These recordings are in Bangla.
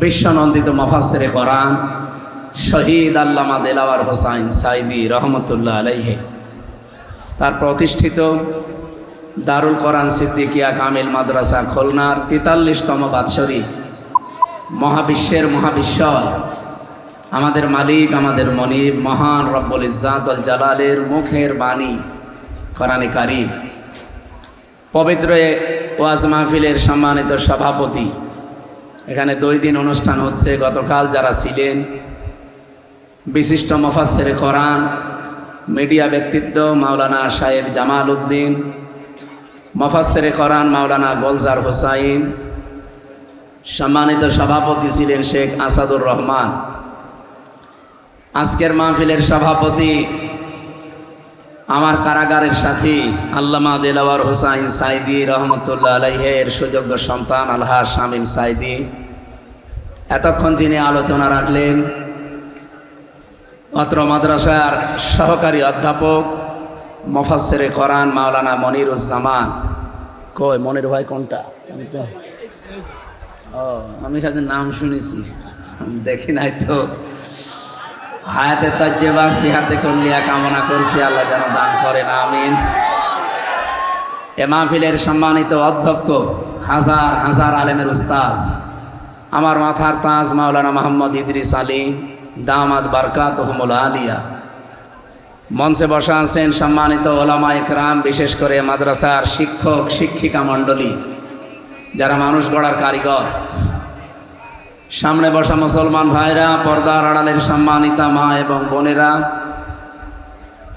বিশ্বনন্দিত মুফাসসিরে কোরআন শহীদ আল্লামা দেলাওয়ার হোসাইন সাইদি রহমতুল্লাহ আলাইহি তার প্রতিষ্ঠিত দারুল কোরআন সিদ্দিকিয়া কামিল মাদ্রাসা খুলনার ৪৩তম বাৎসরিক মহাবিশ্বের মহাবিশ্বয় আমাদের মালিক আমাদের মনিব মহান রব্বুল ইজ্জাতুল জালালের মুখের বাণী কোরআনে কারীম পবিত্র ওয়াজ মাহফিলের সম্মানিত সভাপতি। এখানে 2 দিন অনুষ্ঠান হচ্ছে। গতকাল যারা ছিলেন বিশিষ্ট মুফাসসিরে কোরআন মিডিয়া ব্যক্তিত্ব মাওলানা শায়েখ জামাল উদ্দিন, মুফাসসিরে কোরআন মাওলানা গোলজার হোসাইন, সম্মানিত সভাপতি ছিলেন শেখ আসাদুর রহমান। আজকের মাহফিলের সভাপতি আমার কারাগারের সাথী আল্লামা দেলাওয়ার হোসাইন সাইদি রহমতুল্লাহ আলাইহের সুযোগ্য সন্তান আলহাজ শামীম সাইদি। এতক্ষণ যিনি আলোচনা রাখলেন অত্র মাদ্রাসার সহকারী অধ্যাপক মুফাসসিরে কোরআন মাওলানা মনিরুজ্জামান। কই মনির ভাই কোনটা? আমি খালি নাম শুনেছি, দেখি নাই তো। হায়াতে তাজ্জেবা সিহাতে কল্লিয়া কামনা করছি, আল্লাহ যেন দান করেন, আমিন। এ মাহফিলের সম্মানিত অধ্যক্ষ হাজার হাজার আলেমের উস্তাজ আমার মাথার তাজ মাওলানা মোহাম্মদ ইদ্রিস আলী দামাত বারকাতুহুমুল আলিয়া। মঞ্চে বসা আছেন সম্মানিত ওলামা ইকরাম, বিশেষ করে মাদ্রাসার শিক্ষক শিক্ষিকা মণ্ডলী যারা মানুষ গড়ার কারিগর। সামনে বসা মুসলমান ভাইরা, পর্দার আড়ালের সম্মানিতা মা এবং বোনেরা,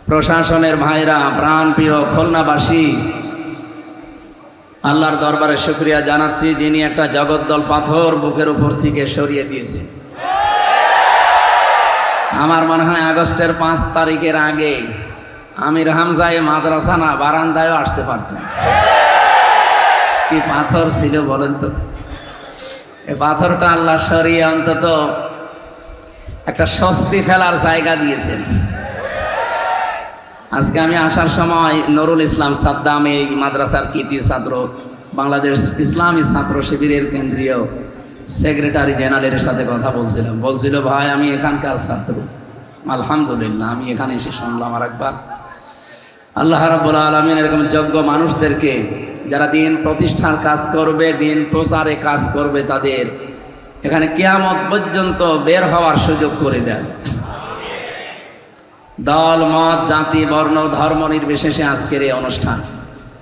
প্রশাসনের ভাইরা, প্রাণপ্রিয় খুলনাবাসী, আল্লাহর দরবারে শুকরিয়া জানাচ্ছি যিনি একটা জগদ্দল পাথর বুকের উপর থেকে সরিয়ে দিয়েছে। আমার মনে হয় আগস্টের 5 তারিখের আগে আমির হামজায় মাদ্রাসা না বারান্দায়ও আসতে পারতেন। কি পাথর ছিল বলেন তো? এই পাথরটা আল্লাহ সরিয়ে অন্তত একটা স্বস্তি ফেলার জায়গা দিয়েছেন। আজকে আমি আসার সময় নুরুল ইসলাম সাদ্দাম এই মাদ্রাসার কৃতি ছাত্র, বাংলাদেশ ইসলামী ছাত্র শিবিরের কেন্দ্রীয় সেক্রেটারি জেনারেলের সাথে কথা বলছিল ভাই আমি এখানকার ছাত্র। আলহামদুলিল্লাহ, আমি এখানে এসে শুনলাম আর একবার আল্লাহ রাব্বুল আলামিন এরকম যোগ্য মানুষদেরকে যারা দিন প্রতিষ্ঠার কাজ করবে, দিন প্রচারে কাজ করবে, তাদের এখানে কিয়ামত পর্যন্ত বের হওয়ার সুযোগ করে দেন। দল মত জাতি বর্ণ ধর্ম নির্বিশেষে আজকের এই অনুষ্ঠান,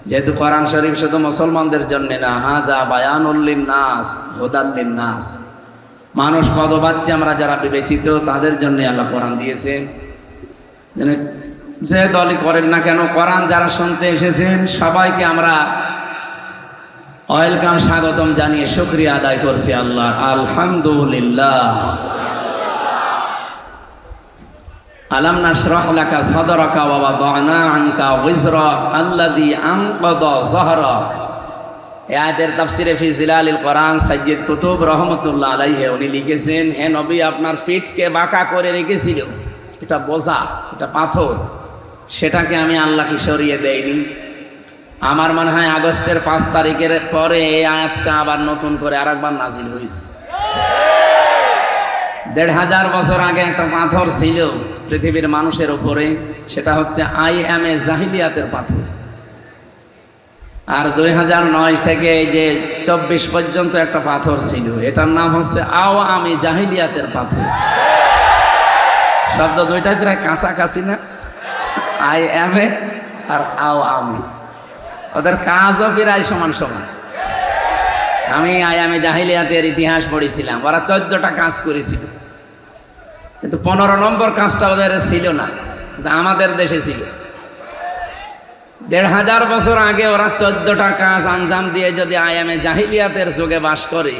যেহেতু কোরআন শরীফ শুধু মুসলমানদের জন্য না, হাদা বায়ানুল লিন্নাস হুদাল লিন্নাস, মানুষ পদবাচ্য আমরা যারা বিবেচিত তাদের জন্য আল্লাহ কোরআন দিয়েছে। যে দলই করেন না কেন, কোরআন যারা শুনতে এসেছেন সবাইকে আমরা ওয়েলকাম, স্বাগতম জানিয়ে শুকরিয়া আদায় করছি আল্লাহর। আলহামদুলিল্লাহ। আলাম নাশরাহ লাকা সাদরাকা ওয়া ওয়াদানা আনকা ওয়িজরাক আল্লাযী আনকাযা যাহরাক। এই আয়াতের তাফসিরে ফি জিলালিল কোরআন সাইয়্যিদ কুতুব রহমাতুল্লাহ আলাইহি উনি লিখেছেন, হে নবী আপনার পিঠকে বাঁকা করে রেখেছিল, এটা বোঝা, এটা পাথর, সেটাকে আমি আল্লাহকে সরিয়ে দেইনি। আমার মনে হয় আগস্টের 5 তারিখের পরে এই আয়াতটা আবার নতুন করে আরেকবার নাজিল হয়েছে। ১৫০০ বছর আগে একটা পাথর ছিল পৃথিবীর মানুষের উপরে, সেটা হচ্ছে IMA জাহিলিয়াতের পাথর। আর 2009 থেকে যে 24 পর্যন্ত একটা পাথর ছিল, এটার নাম হচ্ছে আওয়ামী জাহিলিয়াতের পাথর। শব্দ দুইটাই প্রায় কাছাকাছি না? IMA আর আওয়ামী, ওদের কাজও প্রায় সমান সমান। আমি IMA জাহিলিয়াতের ইতিহাস পড়েছিলাম, ওরা 14টা কাজ করেছিল, কিন্তু 15 নম্বর কাজটা ওদের ছিল না, কিন্তু আমাদের দেশে ছিল। ১৫০০ বছর আগে ওরা 14টা কাজ আঞ্জাম দিয়ে যদি IMA জাহিলিয়াতের যুগে বাস করে,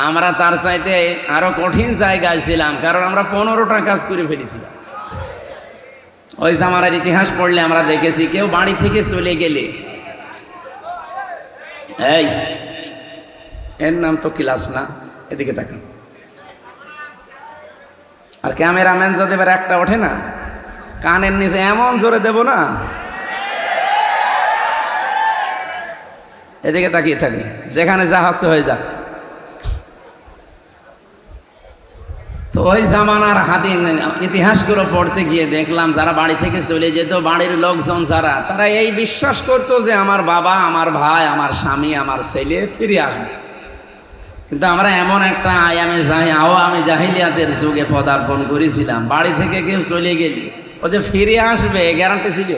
আমরা তার চাইতে আরো কঠিন জায়গায় ছিলাম, কারণ আমরা 15টা কাজ করে ফেলেছিলাম। ওই জামানার ইতিহাস পড়লে আমরা দেখেছি কেউ বাড়ি থেকে চলে গেলে, এই এর নাম তো ক্লাস না, এদিকে তাকান, আর ক্যামেরাম্যান যদি এবার একটা ওঠে না, কানের নিচে এমন জোরে দেব না, এদিকে তাকিয়ে থাকে, যেখানে যা হচ্ছে হয়ে যাক। ওই জামানার ইতিহাসগুলো পড়তে গিয়ে দেখলাম যারা বাড়ি থেকে চলে যেত, বাড়ির লোকজন যারা, তারা এই বিশ্বাস করতো যে আমার বাবা, আমার ভাই, আমার স্বামী, আমার ছেলে ফিরে আসবে। কিন্তু আমরা এমন একটা আওয়ামী জাহিলিয়াতের যুগে পদার্পণ করেছিলাম, বাড়ি থেকে কেউ চলে গেলি ও যে ফিরে আসবে গ্যারান্টি ছিল?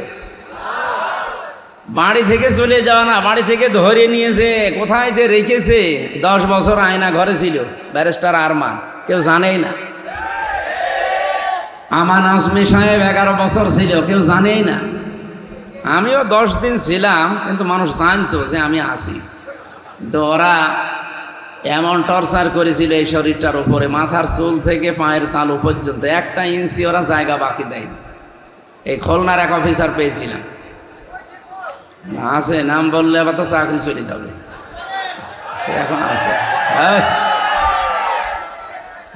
বাড়ি থেকে চলে যাওয়া না, বাড়ি থেকে ধরে নিয়েছে, কোথায় যে রেখেছে। 10 বছর আয়না ঘরে ছিল, ব্যারিস্টার আরমান, কেউ জানেই না। আমান আজমি সাহেব 11 বছর ছিল, কেউ জানেই না। আমিও 10 দিন ছিলাম, কিন্তু মানুষ জানতো যে আমি আছি। তো ওরা এমন টর্চার করেছিল এই শরীরটার উপরে, মাথার চুল থেকে পায়ের তালু পর্যন্ত 1 ইঞ্চি ওরা জায়গা বাকি দেয়নি। এই খুলনার এক অফিসার পেয়েছিলাম, আছে, নাম বললে আবার তো চাকরি চলে যাবে, এখন আছে।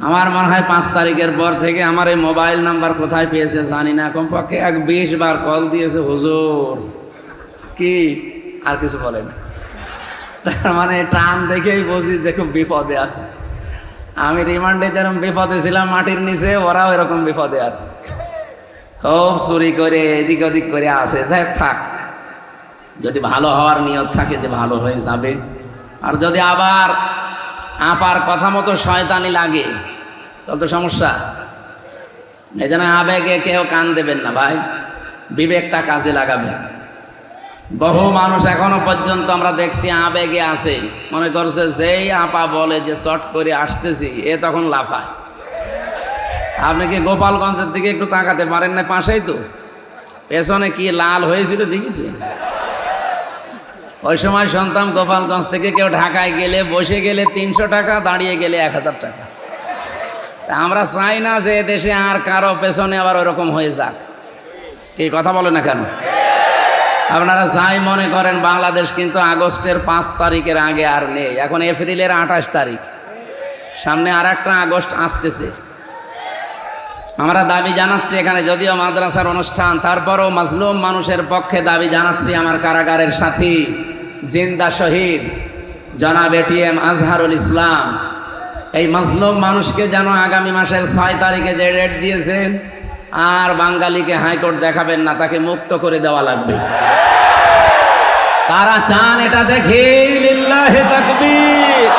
আমার মনে হয় 5 তারিখের পর থেকে আমার এই মোবাইল নাম্বার কোথায় পেয়েছে জানি না, কমপক্ষে 20 বার কল দিয়েছে। হুজুর কি আর কিছু বলেন? তার মানে টান দেখেই বুঝি যে খুব বিপদে আছে। আমি রিমান্ডে যেরকম বিপদে ছিলাম মাটির নিচে, ওরাও এরকম বিপদে আছে, খুব চুরি করে এদিক ওদিক করে আসে। যাই থাক, যদি ভালো হওয়ার নিয়ত থাকে যে ভালো হয়ে যাবে, আর যদি আবার আপার কথা মতো শয়তানি লাগে তাহলে তো সমস্যা। এই জন্য আবেগে কেউ কান দেবেন না ভাই, বিবেকটা কাজে লাগাবেন। বহু মানুষ এখনো পর্যন্ত আমরা দেখছি আবেগে আছে, মনে করছে যেই আপা বলে যে চট করে আসতেছি, এ তখন লাফায়। আপনি কি গোপালগঞ্জের দিকে একটু তাকাতে পারেন না? পাশেই তো, পেছনে কি লাল হয়েছিল দেখেছি? ওই সময় শুনতাম গোপালগঞ্জ থেকে কেউ ঢাকায় গেলে, বসে গেলে 300 টাকা, দাঁড়িয়ে গেলে 1000 টাকা। আমরা চাই না যে দেশে আর কারো পেছনে আবার ওরকম হয়ে যাক। কি কথা বলে না কেন? আপনারা যাই মনে করেন, বাংলাদেশ কিন্তু আগস্টের 5 তারিখের আগে আর নেই। এখন এপ্রিলের 28 তারিখ, সামনে আর একটা আগস্ট আসতেছে। আমরা দাবি জানাচ্ছি এখানে, যদিও মাদ্রাসার অনুষ্ঠান, তারপরও মাজলুম মানুষের পক্ষে দাবি জানাচ্ছি, আমার কারাগারের সাথী জিন্দা শহীদ জনাব ATM আজহারুল ইসলাম, এই মাজলুম মানুষকে যেন আগামী মাসের 6 তারিখে যে ডেট দিয়েছেন, আর বাঙালিকে হাইকোর্ট দেখাবেন না, তাকে মুক্ত করে দেওয়া লাগবে। কারা চান এটা দেখে? লিল্লাহি তাকবীর।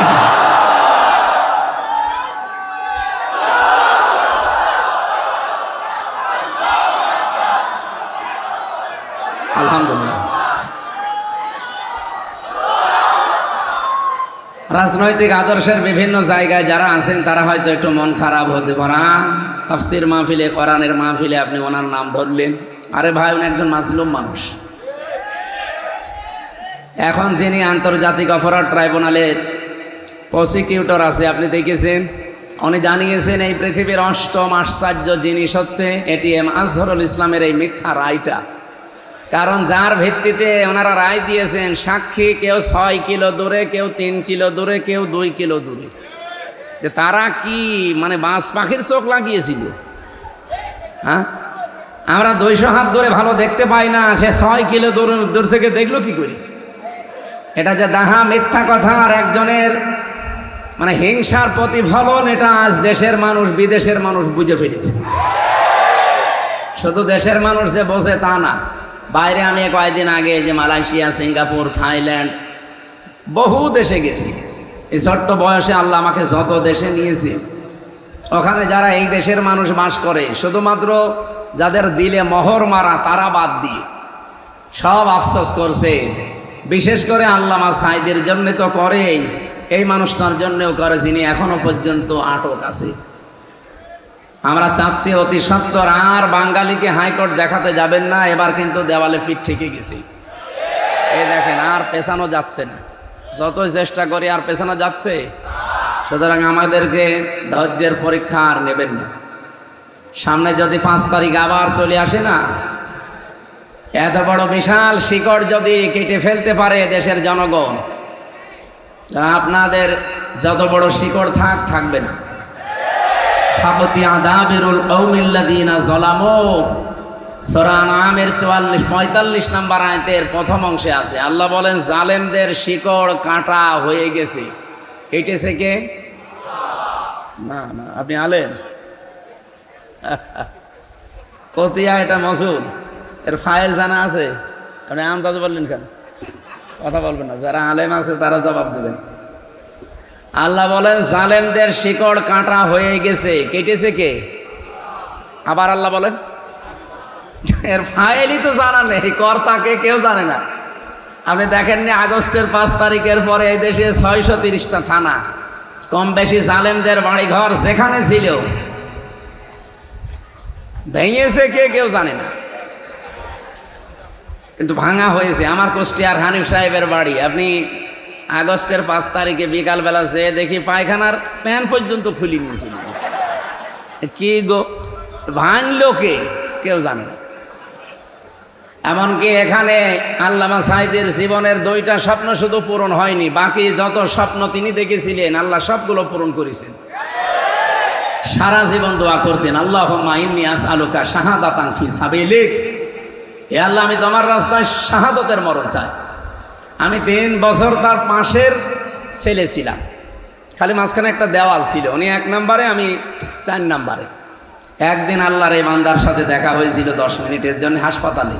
আলহামদুলিল্লাহ। রাজনৈতিক আদর্শের বিভিন্ন জায়গায় যারা আছেন তারা হয়তো একটু মন খারাপ হতে পারে। তাফসির মাহফিলে, কোরআনের মাহফিলে আপনি ওনার নাম ধরলেন। আরে ভাই, উনি একজন মাজলুম মানুষ। এখন যিনি আন্তর্জাতিক অপরাধ ট্রাইব্যুনালের প্রসিকিউটর আছে, আপনি দেখেছেন, উনি জানিয়েছেন এই পৃথিবীর 8ম আশ্চর্য জিনিস হচ্ছে ATM আজহারুল ইসলামের এই মিথ্যা রায়টা। কারণ যার ভিত্তিতে ওনারা রায় দিয়েছেন, সাক্ষী কেউ 6 কিলো দূরে, কেউ 3 কিলো দূরে, কেউ 2 কিলো দূরে, যে তারা কি মানে বাস পাখির চোখ লাগিয়েছিল? হ্যাঁ, আমরা 200 হাত ধরে ভালো দেখতে পাই না, সে 6 কিলো দূর থেকে দেখলো কি করি? এটা যে দাহা মিথ্যা কথা আর একজনের মানে হিংসার প্রতিফলন, এটা আজ দেশের মানুষ, বিদেশের মানুষ বুঝে ফেলেছে। শুধু দেশের মানুষ যে বোঝে তা না, বাইরে আমি কয়েকদিন আগে যে মালয়েশিয়া, সিঙ্গাপুর, থাইল্যান্ড, বহু দেশে গেছি। এই ছোট্ট বয়সে আল্লাহ আমাকে যত দেশে নিয়েছে, ওখানে যারা এই দেশের মানুষ বাস করে, শুধুমাত্র যাদের দিলে মোহর মারা তারা বাদ দিয়ে সব আফসোস করছে। বিশেষ করে আল্লামা সাঈদীর জন্য তো করেই, এই মানুষটার জন্যও করে যিনি এখনো পর্যন্ত আটক আছে। আমরা চাচ্ছি অতি সত্বর আর বাঙালিকে হাইকোর্ট দেখাতে যাবেন না, এবার কিন্তু দেওয়ালে ফিট ঠেকে গেছি। এই দেখেন, আর পেছানো যাচ্ছে না, যতই চেষ্টা করি আর পেছানো যাচ্ছে। সুতরাং আমাদেরকে ধৈর্যের পরীক্ষা আর নেবেন না। সামনে যদি 5 তারিখ আবার চলে আসে না, এত বড় বিশাল শিকড় যদি কেটে ফেলতে পারে দেশের জনগণ, আপনাদের যত বড় শিকড় থাকবে না। ফাকতি আদাবিরুল কওমিল্লাযিনা যালামু, সূরা আনআমের 45 নম্বর আয়াতের প্রথম অংশে আছে। আল্লাহ বলেন, জালেমদের শিকড় কাটা হয়ে গেছে। কেটেছে কে? না, আপনি আলেম, কতিয়া এটা মসুদ, এর ফাইল জানা আছে? আপনি আন্দাজ বললেন কেন? কথা বলবেন না, যারা আলেম আছে তারা জবাব দেবেন। আল্লাহ বলেন জালেমদের শিকড় কাঁটা হয়ে গেছে। কেটেছে কে? আবার আল্লাহ বলেন এর ফাইলই তো জানা নেই, কর্তাকে কেউ জানে না। আপনি দেখেননি আগস্টের 5 তারিখের পরে এই দেশে 630টা থানা, কম বেশি জালেমদের বাড়ি ঘর যেখানে ছিল ভেঙেছে কে কেউ জানে না, কিন্তু ভাঙা হয়েছে। আমার কুষ্টিয়ার হানিফ সাহেবের বাড়ি, আপনি আগস্টের 5 তারিখে বিকালবেলা যেয়ে দেখি পায়খানার প্যান পর্যন্ত খুলি নিয়েছিল। কি গো, ভাঙলো কে কেউ জানে না। এমনকি এখানে আল্লামা সাঈদীর জীবনের 2টা স্বপ্ন শুধু পূরণ হয়নি, বাকি যত স্বপ্ন তিনি দেখেছিলেন আল্লাহ সবগুলো পূরণ করেছেন। সারা জীবন দোয়া করতেন, আল্লাহুম্মা ইন্নী আসআলুকা শাহাদাতান ফি সাবিলিক, হে আল্লাহ আমি তোমার রাস্তায় শাহাদতের মরণ চাই। আমি 3 বছর তার পাশের ছেলে ছিলাম, খালি মাঝখানে একটা দেওয়াল ছিল, উনি 1 নম্বরে আমি 4 নম্বরে। একদিন আল্লাহর এই বান্দার সাথে দেখা হয়েছিল 10 মিনিটের জন্য হাসপাতালে।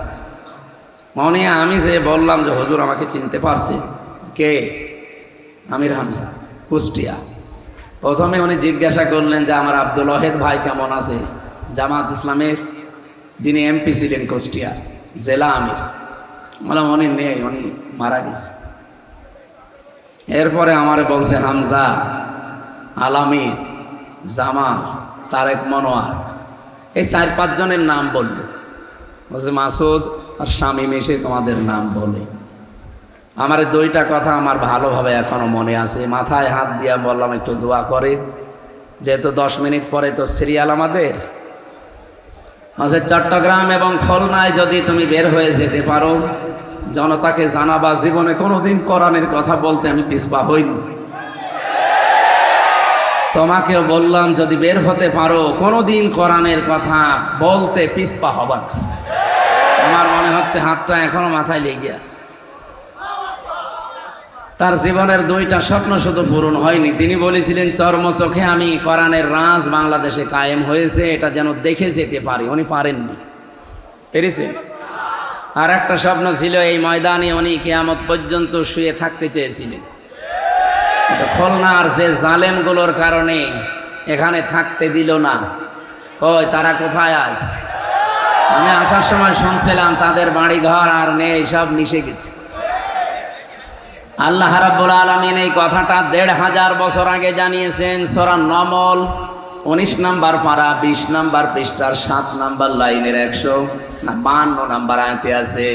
আমি যে বললাম যে হুজুর আমাকে চিনতে পারছে? কে? আমির হামজা, কুষ্টিয়া। প্রথমে উনি জিজ্ঞাসা করলেন যে আমার আব্দুল ওয়াহেদ ভাই কেমন আছে, জামাত ইসলামের যিনি এমপি ছিলেন কুষ্টিয়া জেলা আমির। বললাম উনি নেই, উনি মারা গেছে। এরপরে আমারে বলছে হামজা, আলামিন, জামাল, তারেক মনোয়ার, এই 4-5 জনের নাম বললো। বলছে মাসুদ আর শামীম এসে তোমাদের নাম বলে। আমার 2টা কথা আমার ভালোভাবে এখনো মনে আছে। মাথায় হাত দিয়া বললাম একটু দোয়া করে, যেহেতু 10 মিনিট পরে তো সিরিয়াল আমাদের। চট্টগ্রাম এবং খুলনায় যদি তুমি বের হয়ে যেতে পারো, জনতাকে জানাবা জীবনে কোনোদিন কোরআনের কথা বলতে আমি পিছপা হইনি। তোমাকেও বললাম যদি বের হতে পারো কোনোদিন কোরআনের কথা বলতে পিছপা হবা না। আমার মনে হচ্ছে হাতটা এখনো মাথায় লেগে আছে। তার জীবনের 2টা স্বপ্ন শুধু পূরণ হয়নি, তিনি বলেছিলেন চর্মচোখে আমি কোরআনের রাজ বাংলাদেশে কায়েম হয়েছে এটা যেন দেখে যেতে পারি। উনি পারেননি, পেরেছেন। আর একটা স্বপ্ন ছিল এই ময়দানে উনি কিয়ামত পর্যন্ত শুয়ে থাকতে চেয়েছিলেন। খুলনার যে জালেমগুলোর কারণে এখানে থাকতে দিল না, কই তারা কোথায় আছে? আমি আসার সময় শুনছিলাম তাদের বাড়ি ঘর আর নেই, সব মিশে গেছে। আল্লাহ রাব্বুল আলামিন এই কথাটা 1500 বছর আগে জানিয়েছেন। সূরা নমল 19 নম্বর পারা 20 নম্বর পৃষ্ঠার 7 নম্বর লাইনের 152 নম্বর আয়াতে আছে,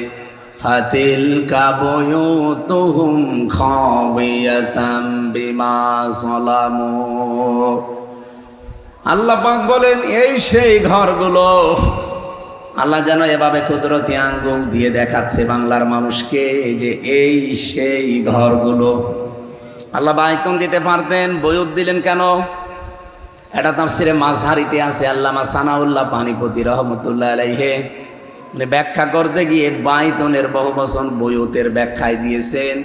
ফাতিলকা বুয়ুতুহুম খাবিয়াতাম বিমা যালামু। আল্লাহ পাক বলেন এই সেই ঘরগুলো। আল্লাহ যেন এভাবে কুদরতি আঙ্গুল দিয়ে দেখাচ্ছে বাংলার মানুষকে যে এই সেই ঘরগুলো। আল্লাহ বাইতুন দিতে পারতেন, বয়ুত দিলেন কেন? এটা তাফসিরে মাযহারিতে আছে। আল্লামা সানাউল্লাহ পানিপতি রহমতুল্লাহ আলাইহি উনি ব্যাখ্যা করতে গিয়ে বাইতুনের বহুবচন বয়ুতের ব্যাখ্যায় দিয়েছেন।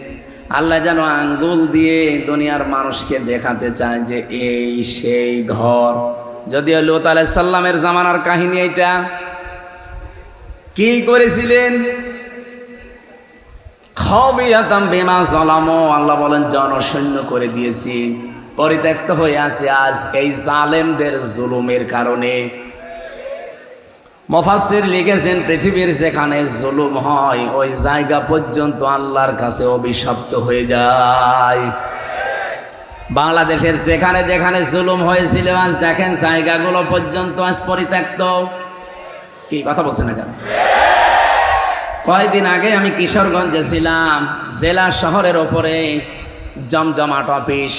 আল্লাহ যেন আঙ্গুল দিয়ে দুনিয়ার মানুষকে দেখাতে চায় যে এই সেই ঘর। যদিও লূত আলাইহিস সালামের জামানার কাহিনী এটা। কি করেছিলেন? খাবিয়াতাম বিমা যালামু, আল্লাহ বলেন জনশূন্য করে দিয়েছি, পরিত্যক্ত হয়ে আছে আজ এই জালেমদের জুলুমের কারণে। মুফাসসির লিখেছেন পৃথিবীর যেখানে জুলুম হয় ওই জায়গা পর্যন্ত আল্লাহর কাছে অভিশপ্ত হয়ে যায়। বাংলাদেশের যেখানে যেখানে জুলুম হয়েছিল আজ দেখেন জায়গাগুলো পর্যন্ত আজ পরিত্যক্ত। কি কথা বলছেন না কেন? কয়েকদিন আগে আমি কিশোরগঞ্জে ছিলাম, জেলা শহরের ওপরে জমজমাট অফিস।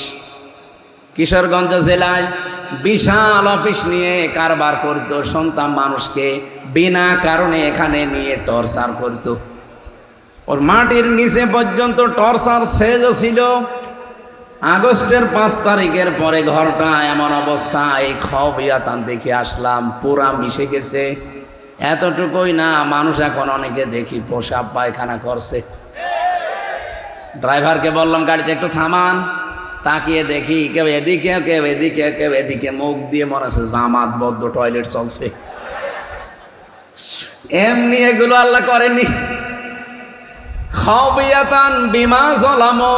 কিশোরগঞ্জ জেলায় বিশাল অফিস নিয়ে কারবার করতো, সন্তান মানুষকে বিনা কারণে এখানে নিয়ে টর্চার করত। ওর মাটির নিচে পর্যন্ত টর্চার সেজ ছিল। আগস্টের 5 তারিখের পরে ঘরটা এমন অবস্থা, এই খাবিয়াতাম দেখে আসলাম পুরা মিশে গেছে। এতটুকুই না, মানুষ এখন অনেকে দেখি পেশাব পায়খানা করছে। ড্রাইভারকে বললাম গাড়িটা একটু থামান, তাকিয়ে দেখি কেউ এদিকে কেউ এদিকে কেউ এদিকে, মুখ দিয়ে মনে হচ্ছে জামাতবদ্ধ টয়লেট চলছে। এমনি এগুলো আল্লাহ করেনি। খাওয়াতান বিমা জলামো,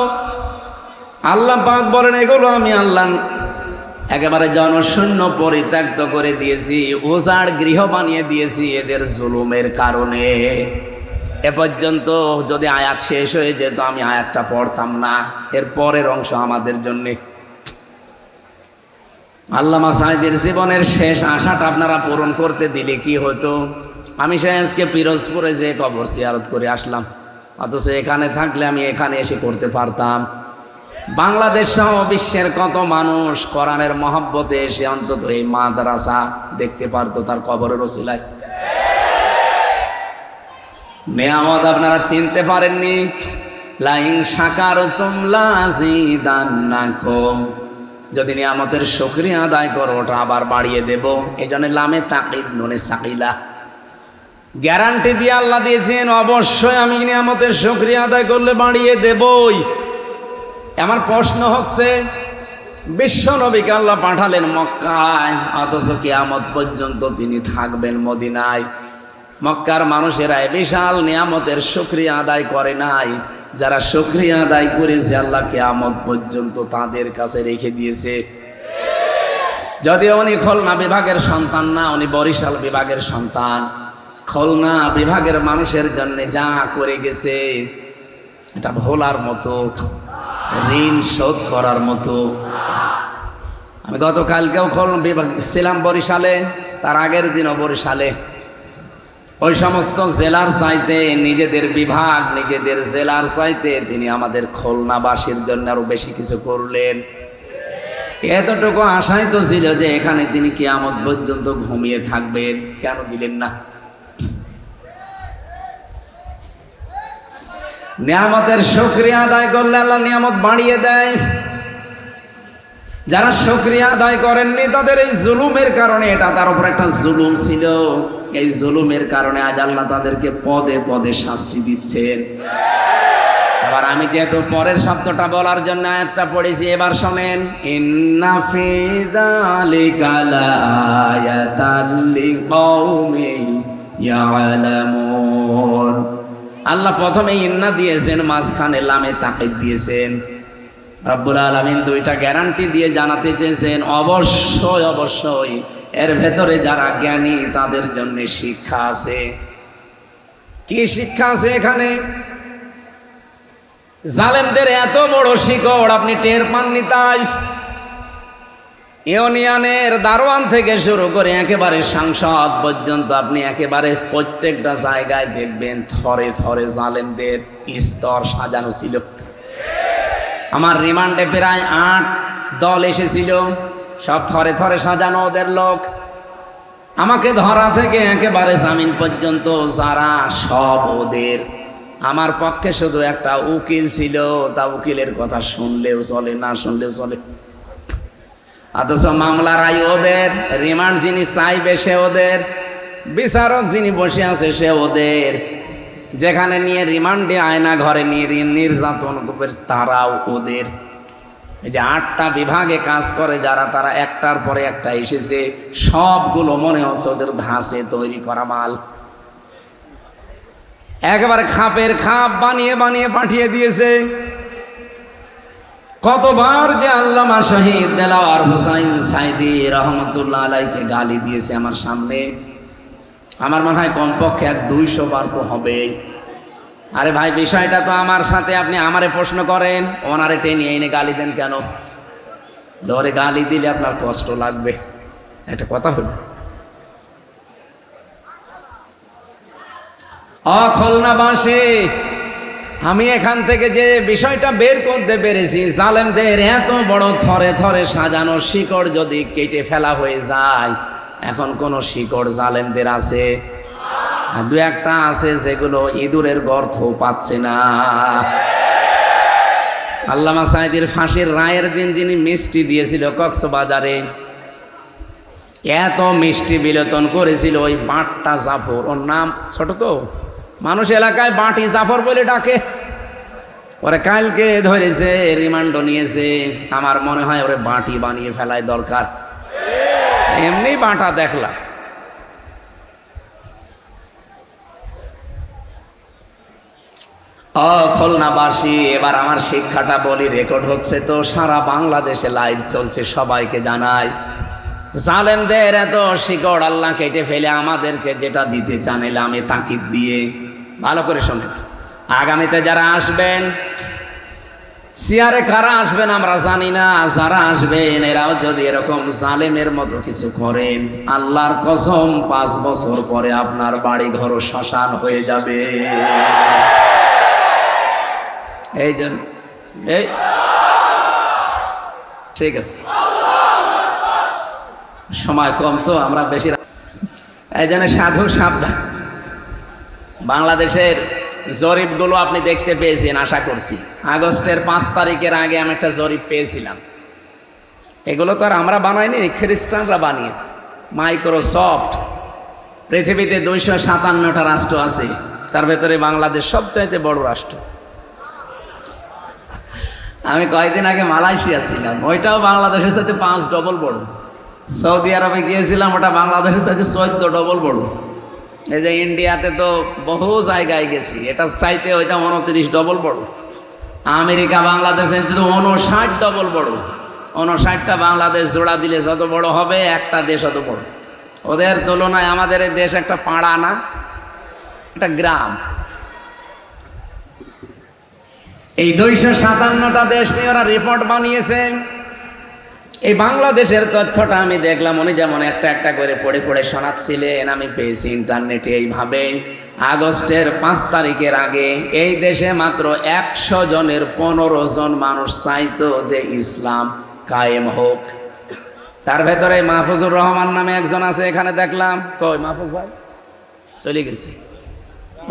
আল্লাহ পাক বলেন এগুলো আমি আল্লাহ একেবারে জনশূন্য পরিত্যক্ত করে দিয়েছি, উজাড় গৃহ বানিয়ে দিয়েছি এদের জুলুমের কারণে। এ পর্যন্ত যদি আয়াত শেষ হয়ে যেত আমি আয়াতটা পড়তাম না, এর পরের অংশ আমাদের জন্যে। আল্লামা সাঈদীর জীবনের শেষ আশাটা আপনারা পূরণ করতে দিলে কি হতো? আমি আজকে পিরোজপুরে যে কবর জিয়ারত করে আসলাম, অথচ এখানে থাকলে আমি এখানে এসে করতে পারতাম। বাংলাদেশ সহ বিশ্বের কত মানুষ কোরআনের মহব্বতে এসে অন্তত এই মাদ্রাসা দেখতে পারতো তার কবরের ওসিলায়। নেয়ামত আপনারা চিনতে পারেননি। লাইন শাকারতুম লাযিদান্নাকুম, যদি নিয়ামতের শুকরিয়া আদায় করো ওটা আবার বাড়িয়ে দেব। এই জন্য লামে তাকিদ নুনে সাকিলা, গ্যারান্টি দিয়ে আল্লাহ দিয়েছেন অবশ্যই আমি নিয়ামতের শুকরিয়া আদায় করলে বাড়িয়ে দেবই। আমার প্রশ্ন হচ্ছে, বিশ্ব নবীকে আল্লাহ পাঠালেন মক্কায়, অথচ কিয়ামত পর্যন্ত তিনি থাকবেন মদিনায়। মক্কার মানুষেরা বিশাল নিয়ামতের শুকরিয়া আদায় করে নাই। যারা শুকরিয়া আদায় করেছে আল্লাহ কিয়ামত পর্যন্ত তাদের কাছে রেখে দিয়েছে। যদিও উনি খুলনা বিভাগের সন্তান না, উনি বরিশাল বিভাগের সন্তান। খুলনা বিভাগের মানুষের জন্য যা করে গেছে এটা ভোলার মতো, ঋণ শোধ করার মতো। আমি গতকালকেও খুলনা বিভাগ ছিলাম বরিশালে, তার আগের দিনও বরিশালে। ওই সমস্ত জেলার চাইতে নিজেদের বিভাগ নিজেদের জেলার চাইতে তিনি আমাদের খুলনাবাসীর জন্য আরো বেশি কিছু করলেন। এতটুকু আশাই তো ছিল যে এখানে তিনি কিয়ামত পর্যন্ত ঘুমিয়ে থাকবেন, কেন দিলেন না? নিয়ামতের শুকরিয়া আদায় করলে আল্লাহ নিয়ামত বাড়িয়ে দেয়। যারা শুকরিয়া আদায় করেননি তাদের এই জুলুমের কারণে, এটা তার উপর একটা জুলুম ছিল, এই জুলুমের কারণে আজ আল্লাহ তাদেরকে পদে পদে শাস্তি দিচ্ছেন। আবার আমি যেহেতু পরের শব্দটা বলার জন্য আয়াতটা পড়েছি, এবার শোনেন। ইন্না ফি যালিকা লাআয়াতান লিকাউমিন ইয়ালামুন। আল্লাহ প্রথমে ইন্না দিয়েছেন, মাঝখানে লামে তাকিদ দিয়েছেন। রব্বুল আলামিন দুইটা গ্যারান্টি দিয়ে জানাতে চেয়েছেন অবশ্যই অবশ্যই এর ভেতরে যারা জ্ঞানী তাদের জন্য শিক্ষা আছে। কি শিক্ষা আছে এখানে? জালেমদের এত বড় শিকড় আপনি টের পাননি তাই। ইউনিয়নের দারোয়ান থেকে শুরু করে একেবারে সাংসদ পর্যন্ত আপনি একেবারে প্রত্যেকটা জায়গায় দেখবেন থরে থরে জালেমদের স্তর সাজানো ছিল। আমার রিমান্ডে প্রায় 8 দল এসেছিল, সব থরে থরে সাজানো ওদের লোক। আমাকে ধরা থেকে একেবারে জামিন পর্যন্ত যারা, সব ওদের। আমার পক্ষে শুধু একটা উকিল ছিল, তা উকিলের কথা শুনলেও চলে, না শুনলেও চলে। অথচ মামলার রায় ওদের, রিমান্ড যিনি চাইবে সে ওদের, বিচারক যিনি বসে আছে সে ওদের, যেখানে নিয়ে রিমান্ডে আয়না ঘরে নিয়ে নির্যাতন করবে তারাও ওদের। এই যে 8টা বিভাগে কাজ করে যারা, তারা একটার পরে একটা এসেছে, সবগুলো মনে হচ্ছে ওদের ধাঁচে তৈরি করা মাল। একেবারে খাপের খাপ বানিয়ে বানিয়ে পাঠিয়ে দিয়েছে। কতবার যে আল্লামা শহীদ দেলাওয়ার হোসাইন সাঈদী রহমতুল্লাহ আলাইকে গালি দিয়েছে আমার সামনে, আমার মনে হয় কমপক্ষে 200 বার তো হবেই। আরে ভাই, বিষয়টা তো আমার সাথে, আপনি আমারে প্রশ্ন করেন, ওনারে টেনে এনে গালি দেন কেন? ডরে গালি দিলে আপনার কষ্ট লাগবে, একটা কথা হলো। খুলনাবাসী, আমি এখান থেকে যে বিষয়টা বের করতে পেরেছি, জালেমদের এত বড় থরে থরে সাজানো শিকড় যদি কেটে ফেলা হয়ে যায়, এখন কোন শিকড় জালেমদের আছে? দু একটা আছে যেগুলো ইঁদুরের গর্ত পাচ্ছে না। আল্লামা সাঈদীর ফাঁসির রায়ের দিন যিনি মিষ্টি দিয়েছিল কক্সবাজারে, এত মিষ্টি বিলেতন করেছিল ওই বাঁটটা জাফর, ওর নাম ছোট তো মানুষ এলাকায় বাঁটি জাফর বলে ডাকে। ওরে কালকে ধরেছে, রিমান্ডও নিয়েছে। আমার মনে হয় ওরে বাঁটি বানিয়ে ফেলায় দরকার। এমনি বাঁটা দেখলাম। খুলনাবাসী, এবার আমার শিক্ষাটা বলি, রেকর্ড হচ্ছে তো, সারা বাংলাদেশে লাইভ চলছে, সবাইকে জানাই, জালেমদের এত শিকড় আল্লাহ কেটে ফেলে আমাদেরকে যেটা দিতে চান, এলে আমি তাকিদ দিয়ে ভালো করে শোনেন। আগামীতে যারা আসবেন, সিয়ারে কারা আসবেন আমরা জানি না, যারা আসবেন এরাও যদি এরকম জালেমের মতো কিছু করেন, আল্লাহর কসম 5 বছর পরে আপনার বাড়ি ঘর শ্মশান হয়ে যাবে। এই জন্য এই ঠিক আছে, সময় কম তো আমরা বেশি, এই জন্য সাধু সাবধান। বাংলাদেশের জরিপগুলো আপনি দেখতে পেয়েছেন আশা করছি। আগস্টের 5 তারিখের আগে আমি একটা জরিপ পেয়েছিলাম। এগুলো তো আর আমরা বানাইনি, খ্রিস্টানরা বানিয়েছে। মাইক্রোসফট, পৃথিবীতে 257টা রাষ্ট্র আছে, তার ভেতরে বাংলাদেশ সবচাইতে বড় রাষ্ট্র। আমি কয়েকদিন আগে মালয়েশিয়া ছিলাম, ওইটাও বাংলাদেশের সাথে 5 ডবল বড়। সৌদি আরবে গিয়েছিলাম, ওটা বাংলাদেশের সাথে 14 ডবল বড়। এই যে ইন্ডিয়াতে তো বহু জায়গায় গেছি, এটা চাইতে ওইটা 29 ডবল বড়। আমেরিকা বাংলাদেশের 59 ডবল বড়। 59টা বাংলাদেশ জোড়া দিলে যত বড় হবে, একটা দেশ অত বড়। ওদের তুলনায় আমাদের এই দেশ একটা পাড়া না, একটা গ্রাম। এই 257টা দেশ নিয়ে ওরা রিপোর্ট বানিয়েছে। এই বাংলাদেশের তথ্যটা আমি দেখলাম, উনি যেমন একটা একটা করে পড়ে পড়ে শোনাচ্ছিলেন, আমি পেয়েছি ইন্টারনেটে এইভাবে। আগস্টের 5 তারিখের আগে এই দেশে মাত্র 100 জনের 15 জন মানুষ চাইতো যে ইসলাম কায়েম হোক। তার ভেতরে মাহফুজুর রহমান নামে একজন আছে, এখানে দেখলাম। কই মাহফুজ ভাই? চলে গেছে।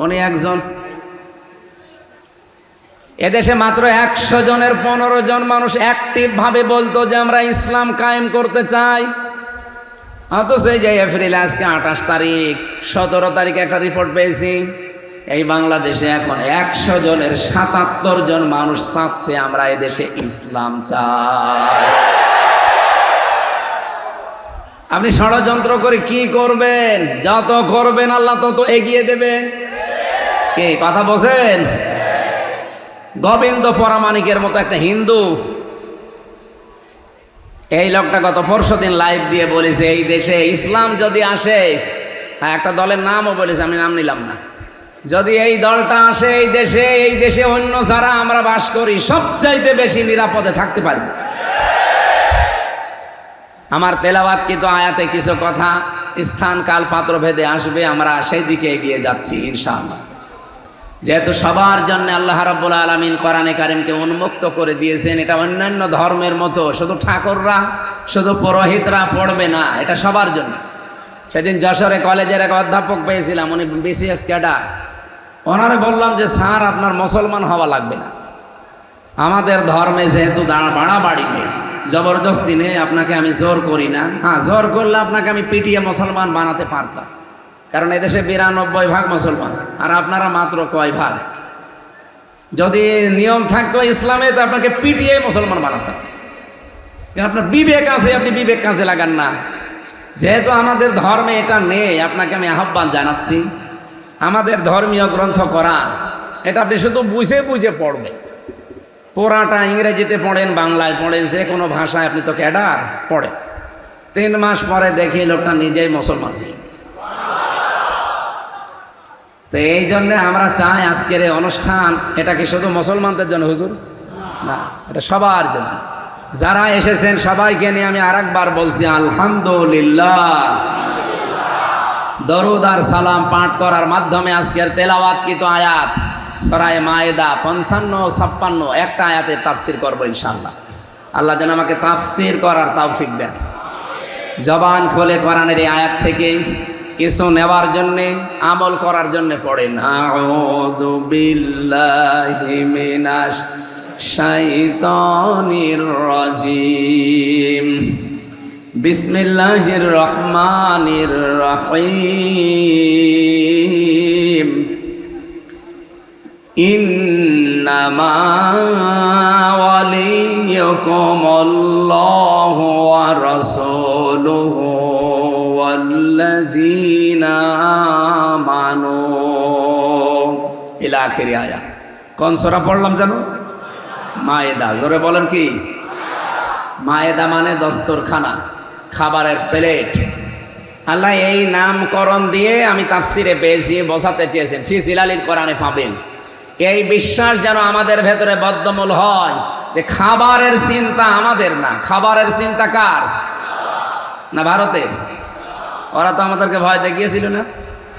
উনি একজন। এদেশে মাত্র 100 জনের 15 জন মানুষ অ্যাক্টিভ ভাবে বলতো যে আমরা ইসলাম কায়েম করতে চাই। অথচ এই যে এপ্রিল আজকে 28 তারিখ, 17 তারিখে একটা রিপোর্ট পেয়েছি, এই বাংলাদেশে এখন 100 জনের 77 জন মানুষ চাচ্ছে আমরা এদেশে ইসলাম চাই। আপনি ষড়যন্ত্র করে কি করবেন? যত করবেন আল্লাহ তত এগিয়ে দেবেন। কি কথা বলছেন? গোবিন্দ পরামানিকের মতো একটা হিন্দু, এই লোকটা গত পরশুদিন লাইভ দিয়ে বলেছে এই দেশে ইসলাম যদি আসে, হ্যাঁ একটা দলের নামও বলেছে, আমি নাম নিলাম না, যদি এই দলটা আসে এই দেশে অন্য যারা আমরা বাস করি সবচাইতে বেশি নিরাপদে থাকতে পারবে। আমার তেলাওয়াত কিন্তু আয়াতে কিছু কথা স্থান কাল পাত্র ভেদে আসবে, আমরা সেই দিকে এগিয়ে যাচ্ছি ইনশাআল্লাহ। যেহেতু সবার জন্য আল্লাহ রাব্বুল আলামিন কোরআনে কারিমকে উন্মুক্ত করে দিয়েছেন, এটা অন্যান্য ধর্মের মতো শুধু ঠাকুররা শুধু পুরোহিতরা পড়বে না, এটা সবার জন্য। সেদিন যশোরে কলেজের এক অধ্যাপক পেয়েছিলাম, উনি বিসিএস ক্যাডার। ওনারে বললাম যে স্যার আপনার মুসলমান হওয়া লাগবে না, আমাদের ধর্মে যেহেতু বাড়াবাড়ি নেই, জবরদস্তি নেই, আপনাকে আমি জোর করি না। হ্যাঁ জোর করলে আপনাকে আমি পিটিয়ে মুসলমান বানাতে পারতাম, কারণ এদেশে 92% মুসলমান, আর আপনারা মাত্র কয় ভাগ। যদি নিয়ম থাকতো ইসলামে তো আপনাকে পিটিয়ে মুসলমান বানাতাম, কারণ আপনার বিবেক আছে, আপনি বিবেক কাজে লাগান না। যেহেতু আমাদের ধর্মে এটা নেই, আপনাকে আমি আহ্বান জানাচ্ছি, আমাদের ধর্মীয় গ্রন্থ কোরআন এটা আপনি শুধু বুঝে বুঝে পড়বেন। পুরাটা ইংরেজিতে পড়েন, বাংলায় পড়েন, যে কোনো ভাষায় আপনি তো ক্যাডার পড়েন। 3 মাস পরে দেখি লোকটা নিজেই মুসলমান হয়ে গেছে। তো এই জন্যে আমরা চাই আজকের এই অনুষ্ঠান, এটা কি শুধু মুসলমানদের জন্য হুজুর? না, এটা সবার জন্য। যারা এসেছেন সবাইকে নিয়ে আমি আরেকবার বলছি আলহামদুলিল্লাহ। দরুদ আর সালাম পাঠ করার মাধ্যমে আজকের তেলাওয়াতকৃত আয়াত সূরা মায়েদা 55-56 একটা আয়াতের তাফসীর করবো ইনশাআল্লাহ। আল্লাহ যেন আমাকে তাফসীর করার তৌফিক দেন। জবান খুলে কোরআনের এই আয়াত থেকে কিছু নেওয়ার জন্যে, আমল করার জন্যে পড়েন। আউযু বিল্লাহি মিনাশ শাইতানির রাজিম, বিসমিল্লাহির রহমানির রহিম। ইন্নামা ওয়ালিয়ুকুমুল্লাহু ওয়া রাসূলুহু ওয়াল্লাযীনা আমানু ইলা আখিরি আয়াত। কোন সূরা পড়লাম জানো? মায়েদা। জোরে বলেন কি? মায়েদা মানে দস্তরখানা, খাবারের প্লেট। আল্লাহ এই নামকরণ দিয়ে আমি তাফসিরে পেয়েছি, বোঝাতে চেয়েছেন, ফি জিলালিল কোরআনে পাবেন। এই বিশ্বাস যেন আমাদের ভেতরে বদ্ধমূল হয় যে খাবারের চিন্তা আমাদের না, খাবারের চিন্তা কার? না ভারতের। ওরা তো আমাদেরকে ভয় দেখিয়েছিল না,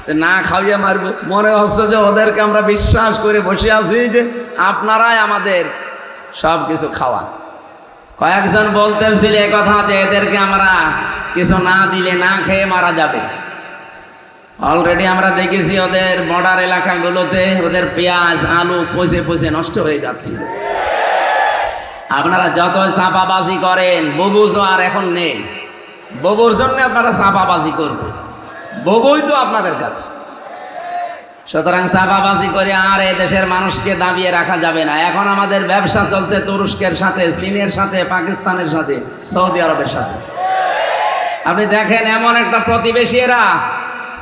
যে না খাইয়ে মারবো। মনে হচ্ছে যে ওদেরকে আমরা বিশ্বাস করে বসে আছি যে আপনারাই আমাদের সব কিছু খাওয়া। কয়েকজন বলতেছিল এ কথা যে এদেরকে আমরা কিছু না দিলে না খেয়ে মারা যাবে। অলরেডি আমরা দেখেছি ওদের বর্ডার এলাকাগুলোতে ওদের পেঁয়াজ আলু পচে পচে নষ্ট হয়ে যাচ্ছিল। আপনারা যত চাপাবাজি করেন, বুবুজও আর এখন নেই। বুবুর জন্য আপনারা চাপাবাজি করতে, বুবুই তো আপনাদের কাছে। সুতরাং চাপাবাজি করে আর এই দেশের মানুষকে দাবিয়ে রাখা যাবে না। এখন আমাদের ব্যবসা চলছে তুরস্কের সাথে, চীনের সাথে, পাকিস্তানের সাথে, সৌদি আরবের সাথে। আপনি দেখেন এমন একটা প্রতিবেশী এরা,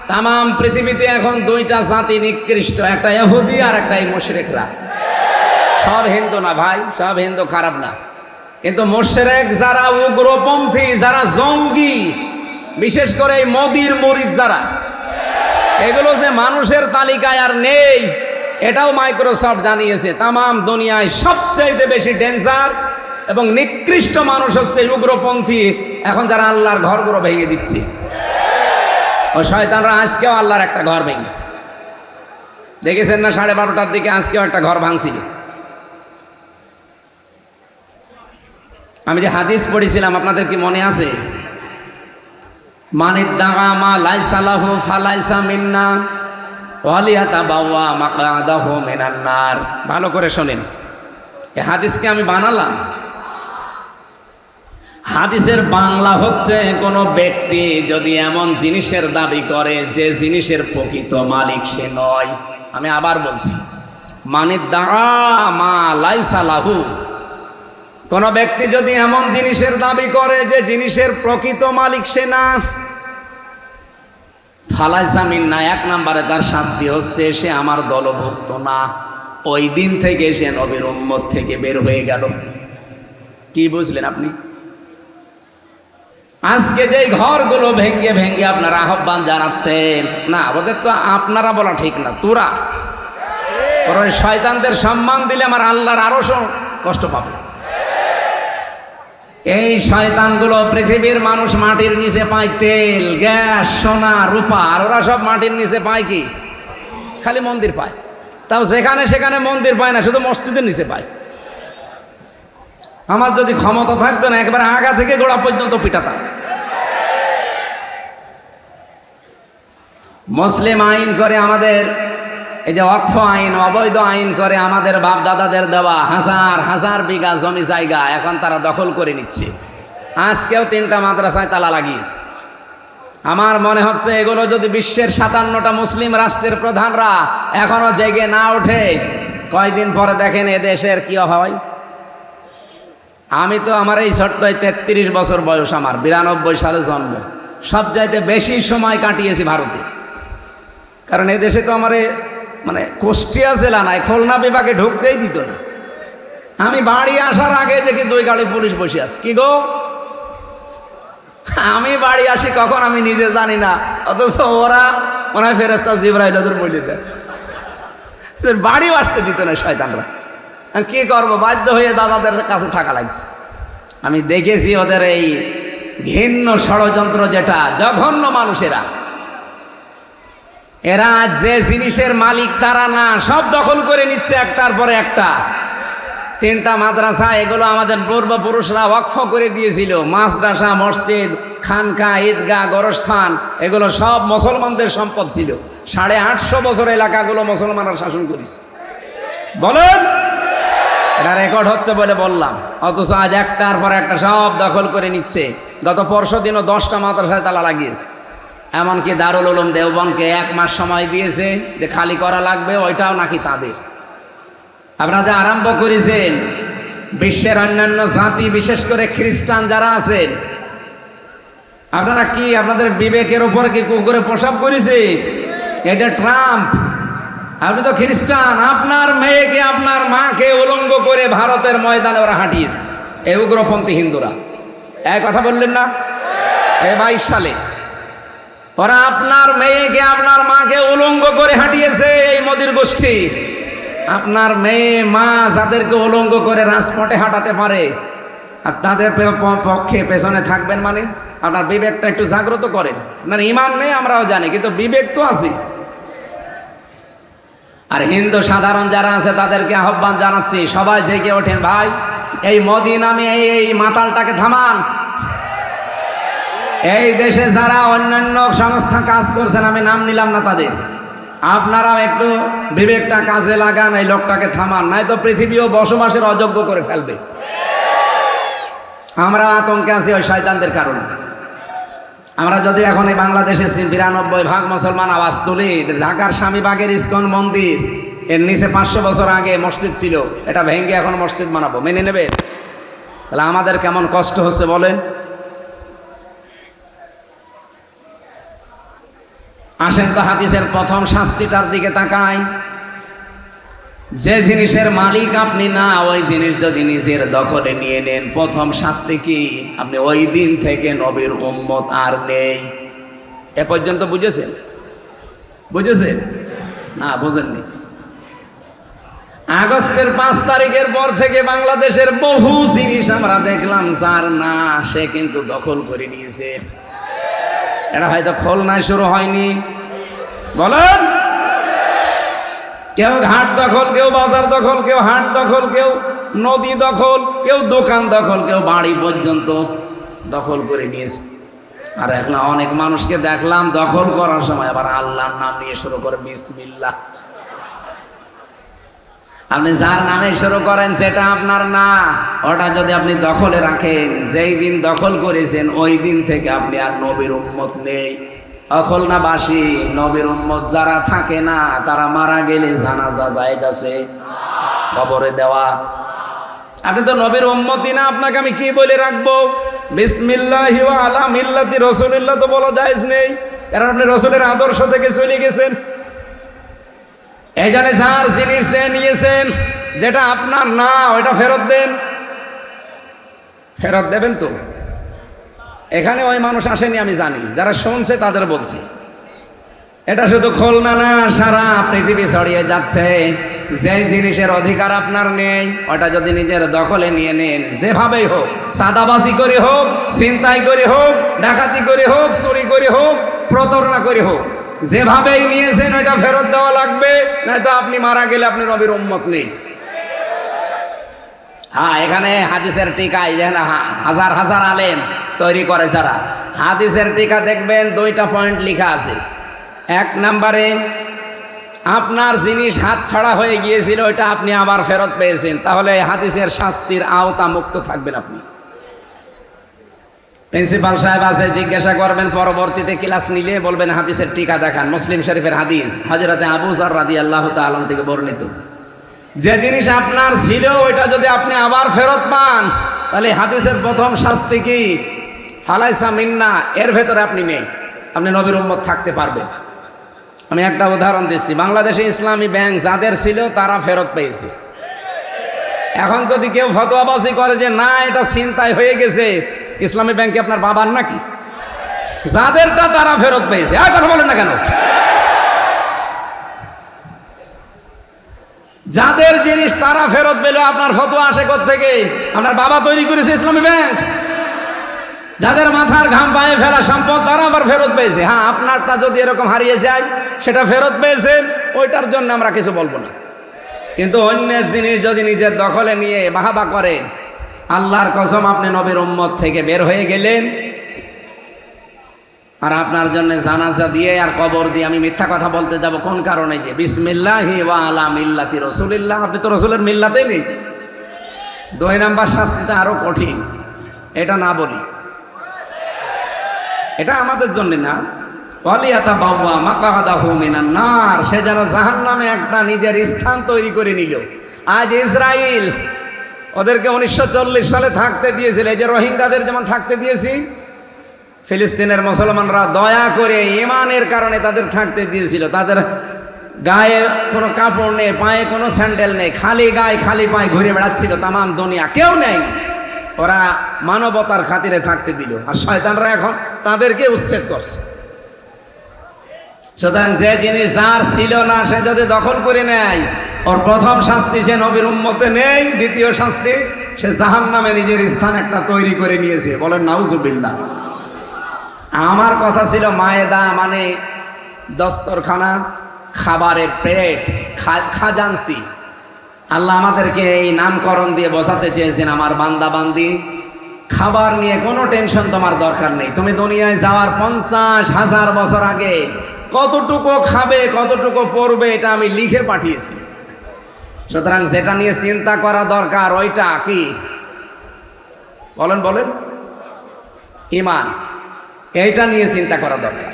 তাম পৃথিবীতে এখন দুইটা জাতি নিকৃষ্ট, একটা ইহুদি আর একটা এই মুশরিকরা। সব হিন্দু না ভাই, সব হিন্দু খারাপ না, কিন্তু মুশরিক যারা উগ্রপন্থী, যারা জঙ্গি, বিশেষ করে এই মোদির মুরিদ যারা, এগুলো যে মানুষের তালিকায় আর নেই এটাও মাইক্রোসফট জানিয়েছে। তামাম দুনিয়ায় সবচাইতে বেশি ডেঞ্জার এবং নিকৃষ্ট মানুষ হচ্ছে উগ্রপন্থী, এখন যারা আল্লাহর ঘরগুলো ভেঙে দিচ্ছে। ও শয়তানরা আজকেও আল্লাহর একটা ঘর ভেঙেছে, দেখেছেন না? 12:30টার দিকে আজকেও একটা ঘর ভাঙছিল। আমি যে হাদিস পড়েছিলাম আপনাদের কি মনে আছে? মানিদ্দাআ মা লাইসা লাহু ফালাইসা মিন্না ওয়ালিয়াতাবাওয়া মাকআদাহু মিনান নার। ভালো করে শোনেন, এই হাদিসকে আমি বানালাম। হাদিসের বাংলা হচ্ছে, কোনো ব্যক্তি যদি এমন জিনিসের দাবি করে যে জিনিসের প্রকৃত মালিক সে নয়। আমি আবার বলছি, মানিদ্দাআ মা লাইসা লাহু, কোন ব্যক্তি যদি এমন জিনিসের দাবি করে যে জিনিসের প্রকৃত মালিক সে না, ফালাইসা মিন্না, 1 নম্বরে তার শাস্তি হচ্ছে সে আমার দলভুক্ত না। ওই দিন থেকে সে নবীর উম্মত থেকে বের হয়ে গেল। কি বুঝলেন আপনি? আজকে যে ঘরগুলো ভেঙ্গে ভেঙ্গে আপনারা আহ্বান জানাচ্ছেন, না ওদের তো আপনারা বলা ঠিক না, তোরা ওই শয়তানদের সম্মান দিলে আমার আল্লাহর আরো কষ্ট পাবে। এই শয়তানগুলো পৃথিবীর মানুষ মাটির নিচে পায় তেল, গ্যাস, সোনা, রূপা, আর ওরা সব মাটির নিচে পায় কি? খালি মন্দির পায়। তাও যেখানে সেখানে মন্দির পায় না, শুধু মসজিদের নিচে পায়। আমার যদি ক্ষমতা থাকতো না, একবার আগা থেকে গোড়া পর্যন্ত পিটাতাম। মুসলিম আইন করে আমাদের, এই যে ওয়াকফ আইন, অবৈধ আইন করে আমাদের বাপ দাদাদের দেওয়া হাজার হাজার বিঘা জমি জায়গা এখন তারা দখল করে নিচ্ছে। আজকেও 3টা মাদ্রাসায় তালা লাগিয়েছে। আমার মনে হচ্ছে এগুলো যদি বিশ্বের 57টা মুসলিম রাষ্ট্রের প্রধানরা এখনো জেগে না ওঠে, কয়দিন পরে দেখেন এ দেশের কি হয়। আমি তো আমার এই ছোট্ট 33 বছর বয়স, আমার 92 সালে জন্ম। সব চাইতে বেশি সময় কাটিয়েছি ভারতে, কারণ এই দেশে তো আমার মানে কুষ্টিয়া জেলা নাই, খুলনা বিভাগে ঢুকতেই দিত না। আমি বাড়ি আসার আগে দেখি 2 গাড়ি পুলিশ বসে আছে। কি গো, আমি বাড়ি আসি কখন আমি নিজে জানি না, অথচ ওরা মনে হয় ফেরেশতা জিবরাইল ওদের বলে দেয়। বাড়িও আসতে দিত না শয়তানরা। কি করবো, বাধ্য হয়ে দাদাদের কাছে থাকা লাগতো। আমি দেখেছি ওদের এই ঘৃণ্য ষড়যন্ত্র, যেটা জঘন্য মানুষেরা, এরা যে জিনিসের মালিক তারা না, সব দখল করে নিচ্ছে একটার পরে একটা। 3টা মাদ্রাসা, এগুলো আমাদের পূর্বপুরুষরা ওয়াকফ করে দিয়েছিল। মাদ্রাসা, মসজিদ, খানকা, ঈদগাহ, গোরস্থান, এগুলো সব মুসলমানদের সম্পদ ছিল। 850 বছর এলাকাগুলো মুসলমানরা শাসন করেছে। বলেন, এটা রেকর্ড হচ্ছে বলে বললাম, অথচ আজ একটার পর একটা সব দখল করে নিচ্ছে। গত পরশু দিনও 10টা মাদ্রাসায় তালা লাগিয়েছে। এমনকি দারুল উলুম দেওবন্দকে 1 মাস সময় দিয়েছে যে খালি করা লাগবে, ওইটাও নাকি তাদের। আপনারা যা আরম্ভ করেছেন, বিশ্বের অন্যান্য জাতি বিশেষ করে খ্রিস্টান যারা আছেন, আপনারা কি আপনাদের বিবেকের উপর কি কুকুরে প্রসাব করেছে? এটা ট্রাম্প। আপনি তো খ্রিস্টান, আপনার মেয়েকে আপনার মাকে উলঙ্গ করে ভারতের ময়দানে ওরা হাঁটিয়েছে, এই উগ্রপন্থী হিন্দুরা। এক কথা বললেন না? 22 সালে ওরা আপনার মেয়েকে আপনার মাকে উলঙ্গ করে হাঁটিয়েছে, এই মোদির গোষ্ঠী। আপনার মেয়ে মা যাদেরকে উলঙ্গ করে রাজপথে হাঁটাতে পারে, আর তাদের পক্ষে পেছনে থাকবেন মানে? আপনার বিবেকটা একটু জাগ্রত করেন। মানে ইমান নেই আমরাও জানি, কিন্তু বিবেক তো আছে। আর হিন্দু সাধারণ যারা আছে তাদেরকে আহ্বান জানাচ্ছি, সবাই জেগে ওঠেন ভাই, এই মোদি নামে এই মাতালটাকে থামান। এই দেশে যারা অন্যান্য সংস্থা কাজ করছেন, আমি নাম নিলাম না তাদের, আপনারা একটু বিবেকটা কাজে লাগান, এই লোকটাকে থামান, নাই তো পৃথিবীও বসবাসের অযোগ্য করে ফেলবে। আমরা আতঙ্কে আছি ওই শয়তানদের কারণে। আমরা যদি এখন এই বাংলাদেশে 92% মুসলমান আওয়াজ তুলি, ঢাকার স্বামীবাগের ইস্কন মন্দির, এর নিচে 500 বছর আগে মসজিদ ছিল, এটা ভেঙে এখন মসজিদ বানাবো, মেনে নেবে? তাহলে আমাদের কেমন কষ্ট হচ্ছে বলেন? আসেন তো হাদিসের প্রথম শাস্তিটার দিকে তাকাই। যে জিনিসের মালিক আপনি না, ওই জিনিস যদি নিজের দখলে নিয়ে নেন, প্রথম শাস্তি কি? আপনি ওই দিন থেকে নবীর উম্মত আর নেই। এ পর্যন্ত বুঝেছেন? বুঝেছেন না? বুঝেননি? আগস্টের 5 তারিখের পর থেকে বাংলাদেশের বহু জিনিস আমরা দেখলাম, যার না সে কিন্তু দখল করে নিয়েছে। এটা হয়তো খুলনায় শুরু হয়নি, বলেন? কেউ ঘাট দখল, কেউ বাজার দখল, কেউ হাট দখল, কেউ নদী দখল, কেউ দোকান দখল, কেউ বাড়ি পর্যন্ত দখল করে নিয়েছে। আর এখন অনেক মানুষকে দেখলাম দখল করার সময় আবার আল্লাহর নাম নিয়ে শুরু করে, বিসমিল্লাহ। আপনি যার নামে শুরু করেন সেটা আপনার না, ওটা যদি আপনি দখলে রাখেন, যেই দিন দখল করেছেন ওই দিন থেকে আপনি আর নবীর উম্মত নেই। অখলনাবাসী নবীর উম্মত যারা থাকে না, তারা মারা গেলে জানাজা জায়েজ আছে, কবরে দেওয়া। আপনি তো নবীর উম্মতই না, আপনাকে আমি কি বলে রাখবো? বিসমিল্লাহি ওয়া আলা মিল্লাতি রাসূলিল্লাহ তো বলা জায়েজ নেই, কারণ আপনি রাসূলের আদর্শ থেকে চলে গেছেন। এই জন্য যার জিনিস নিয়েছেন, যেটা আপনার না ওইটা ফেরত দেন। ফেরত দেবেন তো? এখানে ওই মানুষ আসেনি আমি জানি, যারা শুনছে তাদের বলছি। এটা শুধু খুলনা না, সারা পৃথিবী ছড়িয়ে যাচ্ছে। যে জিনিসের অধিকার আপনার নেই, ওটা যদি নিজের দখলে নিয়ে নেন, যেভাবেই হোক, সাদাবাজি করে হোক, ছিনতাই করে হোক, ডাকাতি করে হোক, চুরি করে হোক, প্রতারণা করে হোক, যেভাবেই নিয়েছেন ওইটা ফেরত দেওয়া লাগবে, নয়তো আপনি মারা গেলে আপনি নবীর উম্মত নেই। হ্যাঁ, এখানে হাদিসের টিকায় হাজার হাজার আলেম তৈরি করে যারা, হাদিসের টিকা দেখবেন 2টা পয়েন্ট লেখা আছে। 1 নম্বরে, আপনার জিনিস হাত ছাড়া হয়ে গিয়েছিল, ওইটা আপনি আবার ফেরত পেয়েছেন, তাহলে হাদিসের শাস্তির আওতা মুক্ত থাকবেন আপনি। প্রিন্সিপাল সাহেব আছে, জিজ্ঞাসা করবেন, পরবর্তীতে ক্লাস নিলে বলবেন হাদিসের টিকা দেখান। মুসলিম শরীফের হাদিস, হযরতে আবু যর রাদিয়াল্লাহু তাআলা আনহু থেকে বর্ণিত। যে জিনিস আপনার ছিল ওইটা যদি আপনি আবার ফেরত পান, তাহলে হাদিসের প্রথম শাস্তি কি? ফালাইসা মিন্না, এর ভেতরে আপনি নেই, আপনি নবীর উম্মত থাকতে পারবেন। আমি একটা উদাহরণ দিচ্ছি। বাংলাদেশে ইসলামী ব্যাংক যাদের ছিল তারা ফেরত পেয়েছে। এখন যদি কেউ ফতোয়াবাজি করে যে না এটা ছিনতাই হয়ে গেছে, ইসলামী ব্যাংকে আপনার বাবার নাকি? যাদেরটা তারা ফেরত পেয়েছে। আর কথা বলেন না কেন? যাদের জিনিস তারা ফেরত পেল, আপনার ফতোয়া আসে কোত্থেকে? আপনার বাবা তৈরি করেছে ইসলামী ব্যাংক। যাদের মাথার ঘাম পায়ে ফেলা সম্পদ, তারা আবার ফেরত পেয়েছে। হ্যাঁ, আপনারটা যদি এরকম হারিয়ে যায়, সেটা ফেরত পেয়েছেন, ওইটার জন্য আমরা কিছু বলবো না। কিন্তু অন্যের জিনিস যদি নিজের দখলে নিয়ে বাহাবা করেন, আল্লাহর কসম আপনি নবীর উম্মত থেকে বের হয়ে গেলেন। আর আপনার জন্য জানাজা দিয়ে আর কবর দিয়ে আমি মিথ্যা কথা বলতে যাব কোন কারণে? যে বিসমিল্লাহি ওয়া আলা মিল্লাতি রাসূলিল্লাহ, আপনি তো রাসূলের মিল্লাতেই নেই। 2 নাম্বার শাস্তিটা আরো কঠিন, এটা না বলি, এটা আমাদের জন্য না। ওয়ালিয়াতাবাওয়া মাকআদাহু মিনান নার, সে যেন জাহান্নামে একটা নিজের স্থান তৈরি করে নিল। আজ ইসরায়েল ওদেরকে 1940 সালে থাকতে দিয়েছিল, এই যে রোহিঙ্গাদের যেমন থাকতে দিয়েছি, ফিলিস্তিনের মুসলমানরা দয়া করে ইমানের কারণে তাদের থাকতে দিয়েছিল। তাদের গায়ে কোনো কাপড় নেই, পায়ে কোনো স্যান্ডেল নেই, খালি গায়ে খালি পায়ে ঘুরে বেড়াচ্ছিল তামাম দুনিয়া, কেউ নেই। ওরা মানবতার খাতিরে থাকতে দিল, আর শয়তানরা এখন তাদেরকে উচ্ছেদ করছে। সুতরাং যে জিনিস যার ছিল না সে যদি দখল করে নেয়, ওর প্রথম শাস্তি সে নবীর উম্মতে নেই, দ্বিতীয় শাস্তি সে জাহান্নামে নিজের স্থান একটা তৈরি করে নিয়েছে। বলেন নাউজুবিল্লাহ। আমার কথা ছিল মায়েদা মানে দস্তরখানা, খাবারের প্লেট, খাজানসি। আল্লাহ আমাদেরকে এই নামকরণ দিয়ে বোঝাতে চেয়েছেন, আমার বান্দা বান্দি খাবার নিয়ে কোনো টেনশন তোমার দরকার নেই। তুমি দুনিয়ায় যাওয়ার 50,000 বছর আগে কতটুকু খাবে, কতটুকু পড়বে, এটা আমি লিখে পাঠিয়েছি। সুতরাং যেটা নিয়ে চিন্তা করা দরকার ওইটা কি? বলেন বলেন, ঈমান। এইটা নিয়ে চিন্তা করা দরকার।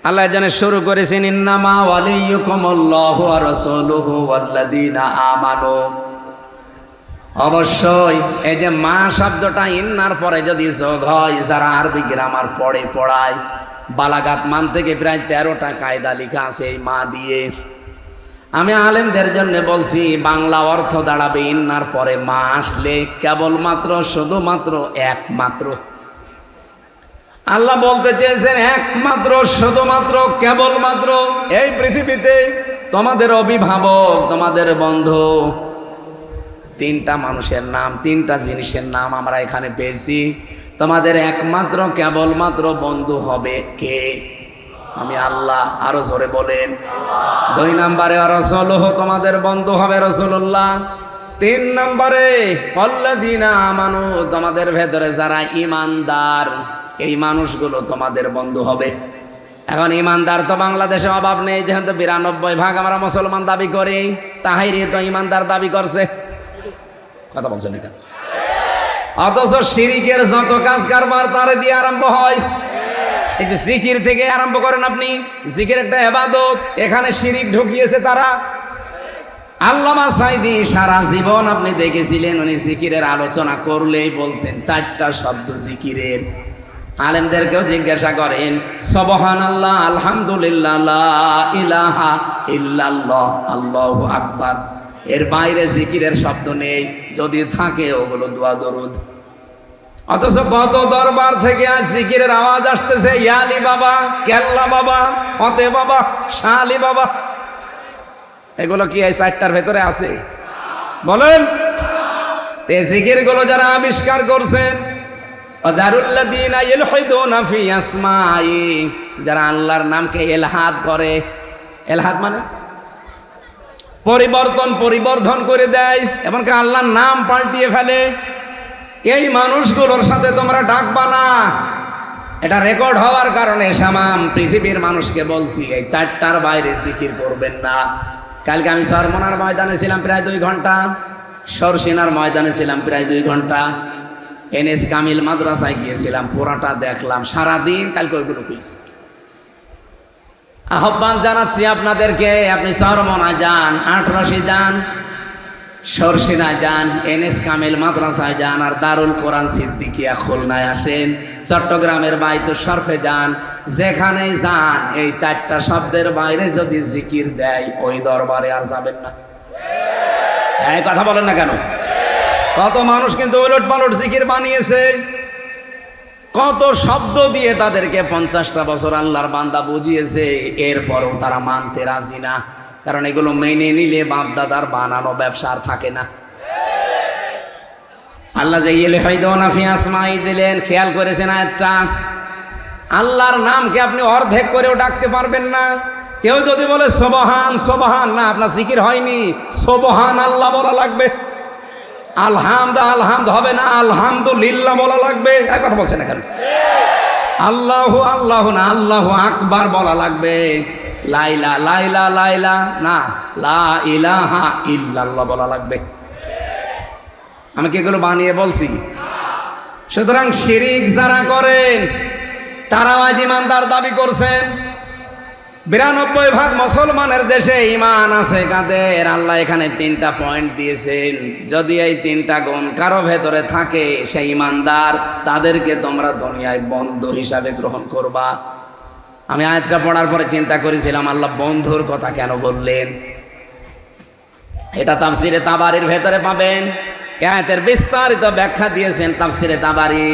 আল্লাহ জানে শুরু করেছেন, ইন্নামা ওয়ালিয়ুকুমুল্লাহু ওয়া রাসূলুহু ওয়াল্লাযীনা আমানু। অবশ্যই এই যে মা শব্দটা ইন্নার পরে যদি যোগ হয়, যারা আরবি গ্রামার পড়ায়, বালাগাত মান থেকে প্রায় 13টা কায়দা লেখা আছে এই মা দিয়ে। আমি আলেমদের জন্য বলছি, বাংলা অর্থ দাঁড়াবে ইন্নার পরে মা আসলে কেবলমাত্র, শুধুমাত্র, একমাত্র। আল্লাহ বলতে চেয়েছেন একমাত্র, শুধুমাত্র, কেবলমাত্র এই পৃথিবীতে তোমাদের অভিভাবক, তোমাদের বন্ধু, 3টা মানুষের নাম, 3টা জিনিসের নাম আমরা এখানে পেয়েছি। তোমাদের একমাত্র কেবলমাত্র বন্ধু হবে কে? আমি আল্লাহ। আরো জোরে বলেন। 2 নম্বরে রাসূলুহু, তোমাদের বন্ধু হবে রাসূলুল্লাহ। 3 নম্বরে আল্লাযীনা আমানু, তোমাদের ভেতরে যারা ঈমানদার, এই মানুষগুলো তোমাদের বন্ধু হবে। এখন ঈমানদার তো বাংলাদেশে অভাব নেই, যেহেতু 92% আমরা মুসলমান দাবি করি। তাহিরি তো ঈমানদার দাবি করছে, কথা বলছেন না? অথচ শিরিকের যত কাজ কারবার তার দিয়ে আরম্ভ হয়। এই যে জিকির থেকে আরম্ভ করেন আপনি, জিকির একটা ইবাদত, এখানে শিরিক ঢুকিয়েছে তারা। আল্লামা সাঈদী সারা জীবন আপনি দেখেছিলেন, উনি জিকিরের আলোচনা করলেই বলতেন 4টা শব্দ জিকিরের। আলেমদেরকেও জিজ্ঞাসা করেন, সুবহানাল্লাহ, আলহামদুলিল্লাহ, লা ইলাহা ইল্লাল্লাহ, আল্লাহু আকবার, এর বাইরে জিকিরের শব্দ নেই। যদি থাকে ওগুলো দোয়া দরুদ। অথচ কত দরবার থেকে আজ জিকিরের আওয়াজ আসতেছে, ইয়া আলী বাবা, কেল্লা বাবা, ফতে বাবা, শাহ আলী বাবা। এগুলো কি এই 4টার ভেতরে আছে? বলেন। এই জিকিরগুলো যারা আবিষ্কার করছেন, ওয়াদারুল্লাযীনা ইলহিদুনা ফি আসমাই, যারা আল্লাহর নামকে ইলহাদ করে। ইলহাদ মানে পরিবর্ধন করে দেয়, এমনকি আল্লাহর নাম পাল্টিয়ে ফেলে। এই মানুষগুলোর সাথে তোমরা ডাকবা না। এটা রেকর্ড হওয়ার কারণে সামাম পৃথিবীর মানুষকে বলছি, এই 4টার বাইরে জিকির করবেন না। কালকে আমি চরমনার ময়দানে ছিলাম প্রায় 2 ঘন্টা, সরসিনার ময়দানে ছিলাম প্রায় 2 ঘন্টা, এনএস কামিল মাদ্রাসায় গিয়েছিলাম, পুরাটা দেখলাম সারাদিন। কালকে ওইগুলো পেয়েছি। আহ্বান জানাচ্ছি আপনাদেরকে, আপনি চরমনায় যান, আটরশি যান, সরসিনায় যান, এনএস কামিল মাদ্রাসায় যান, আর দারুল কোরআন সিদ্দিকিয়া খুলনায় আসেন, চট্টগ্রামের বাইতু শরফে যান, যেখানেই যান এই 4টা শব্দের বাইরে যদি জিকির দেয়, ওই দরবারে আর যাবেন না। এই কথা বলেন না কেন? কত মানুষ কিন্তু উলট পালট জিকির বানিয়েছে, কত শব্দ দিয়ে তাদেরকে 50টা বছর আল্লাহর বান্দা বুঝিয়েছে, এরপরও তারা মানতে রাজি না। কারণ এগুলো মেনে নিলে বাপ দাদার বানানো ব্যবসা আর থাকে না। আল্লাহ যে ইলহিদুনা ফি আসমাই দিলেন, খেয়াল করেছেন আয়াতটা? আল্লাহর নামকে আপনি অর্ধেক করেও ডাকতে পারবেন না। কেউ যদি বলে সুবহান সুবহান, না, আপনার জিকির হয়নি। সুবহান আল্লাহ বলা লাগবে। আলহামদ হবে না, আলহামদুলিল্লাহ বলা লাগবে। এক কথা বলছেন না কেন? আল্লাহু আল্লাহু না, আল্লাহু আকবার বলা লাগবে। লাইলা লাইলা লাইলা না, লা ইলাহা ইল্লাল্লাহ বলা লাগবে। আমি কি এগুলো বানিয়ে বলছি? সুতরাং শিরিক যারা করেন তারাও আজ ঈমানদার দাবি করছেন। 92% মুসলমানের দেশে ঈমান আছে কাদের? আল্লাহ এখানে 3টা পয়েন্ট দিয়েছেন। যদি এই 3টা গুণ কারো ভেতরে থাকে, সেই ঈমানদার, তাদেরকে তোমরা দুনিয়ায় বন্ধু হিসাবে গ্রহণ করবা। আমি আয়াতটা পড়ার পরে চিন্তা করেছিলাম, আল্লাহ বন্ধুর কথা কেন বললেন? এটা তাফসিরে তাবারির ভেতরে পাবেন। আয়াতের বিস্তারিত ব্যাখ্যা দিয়েছেন তাফসিরে তাবারি।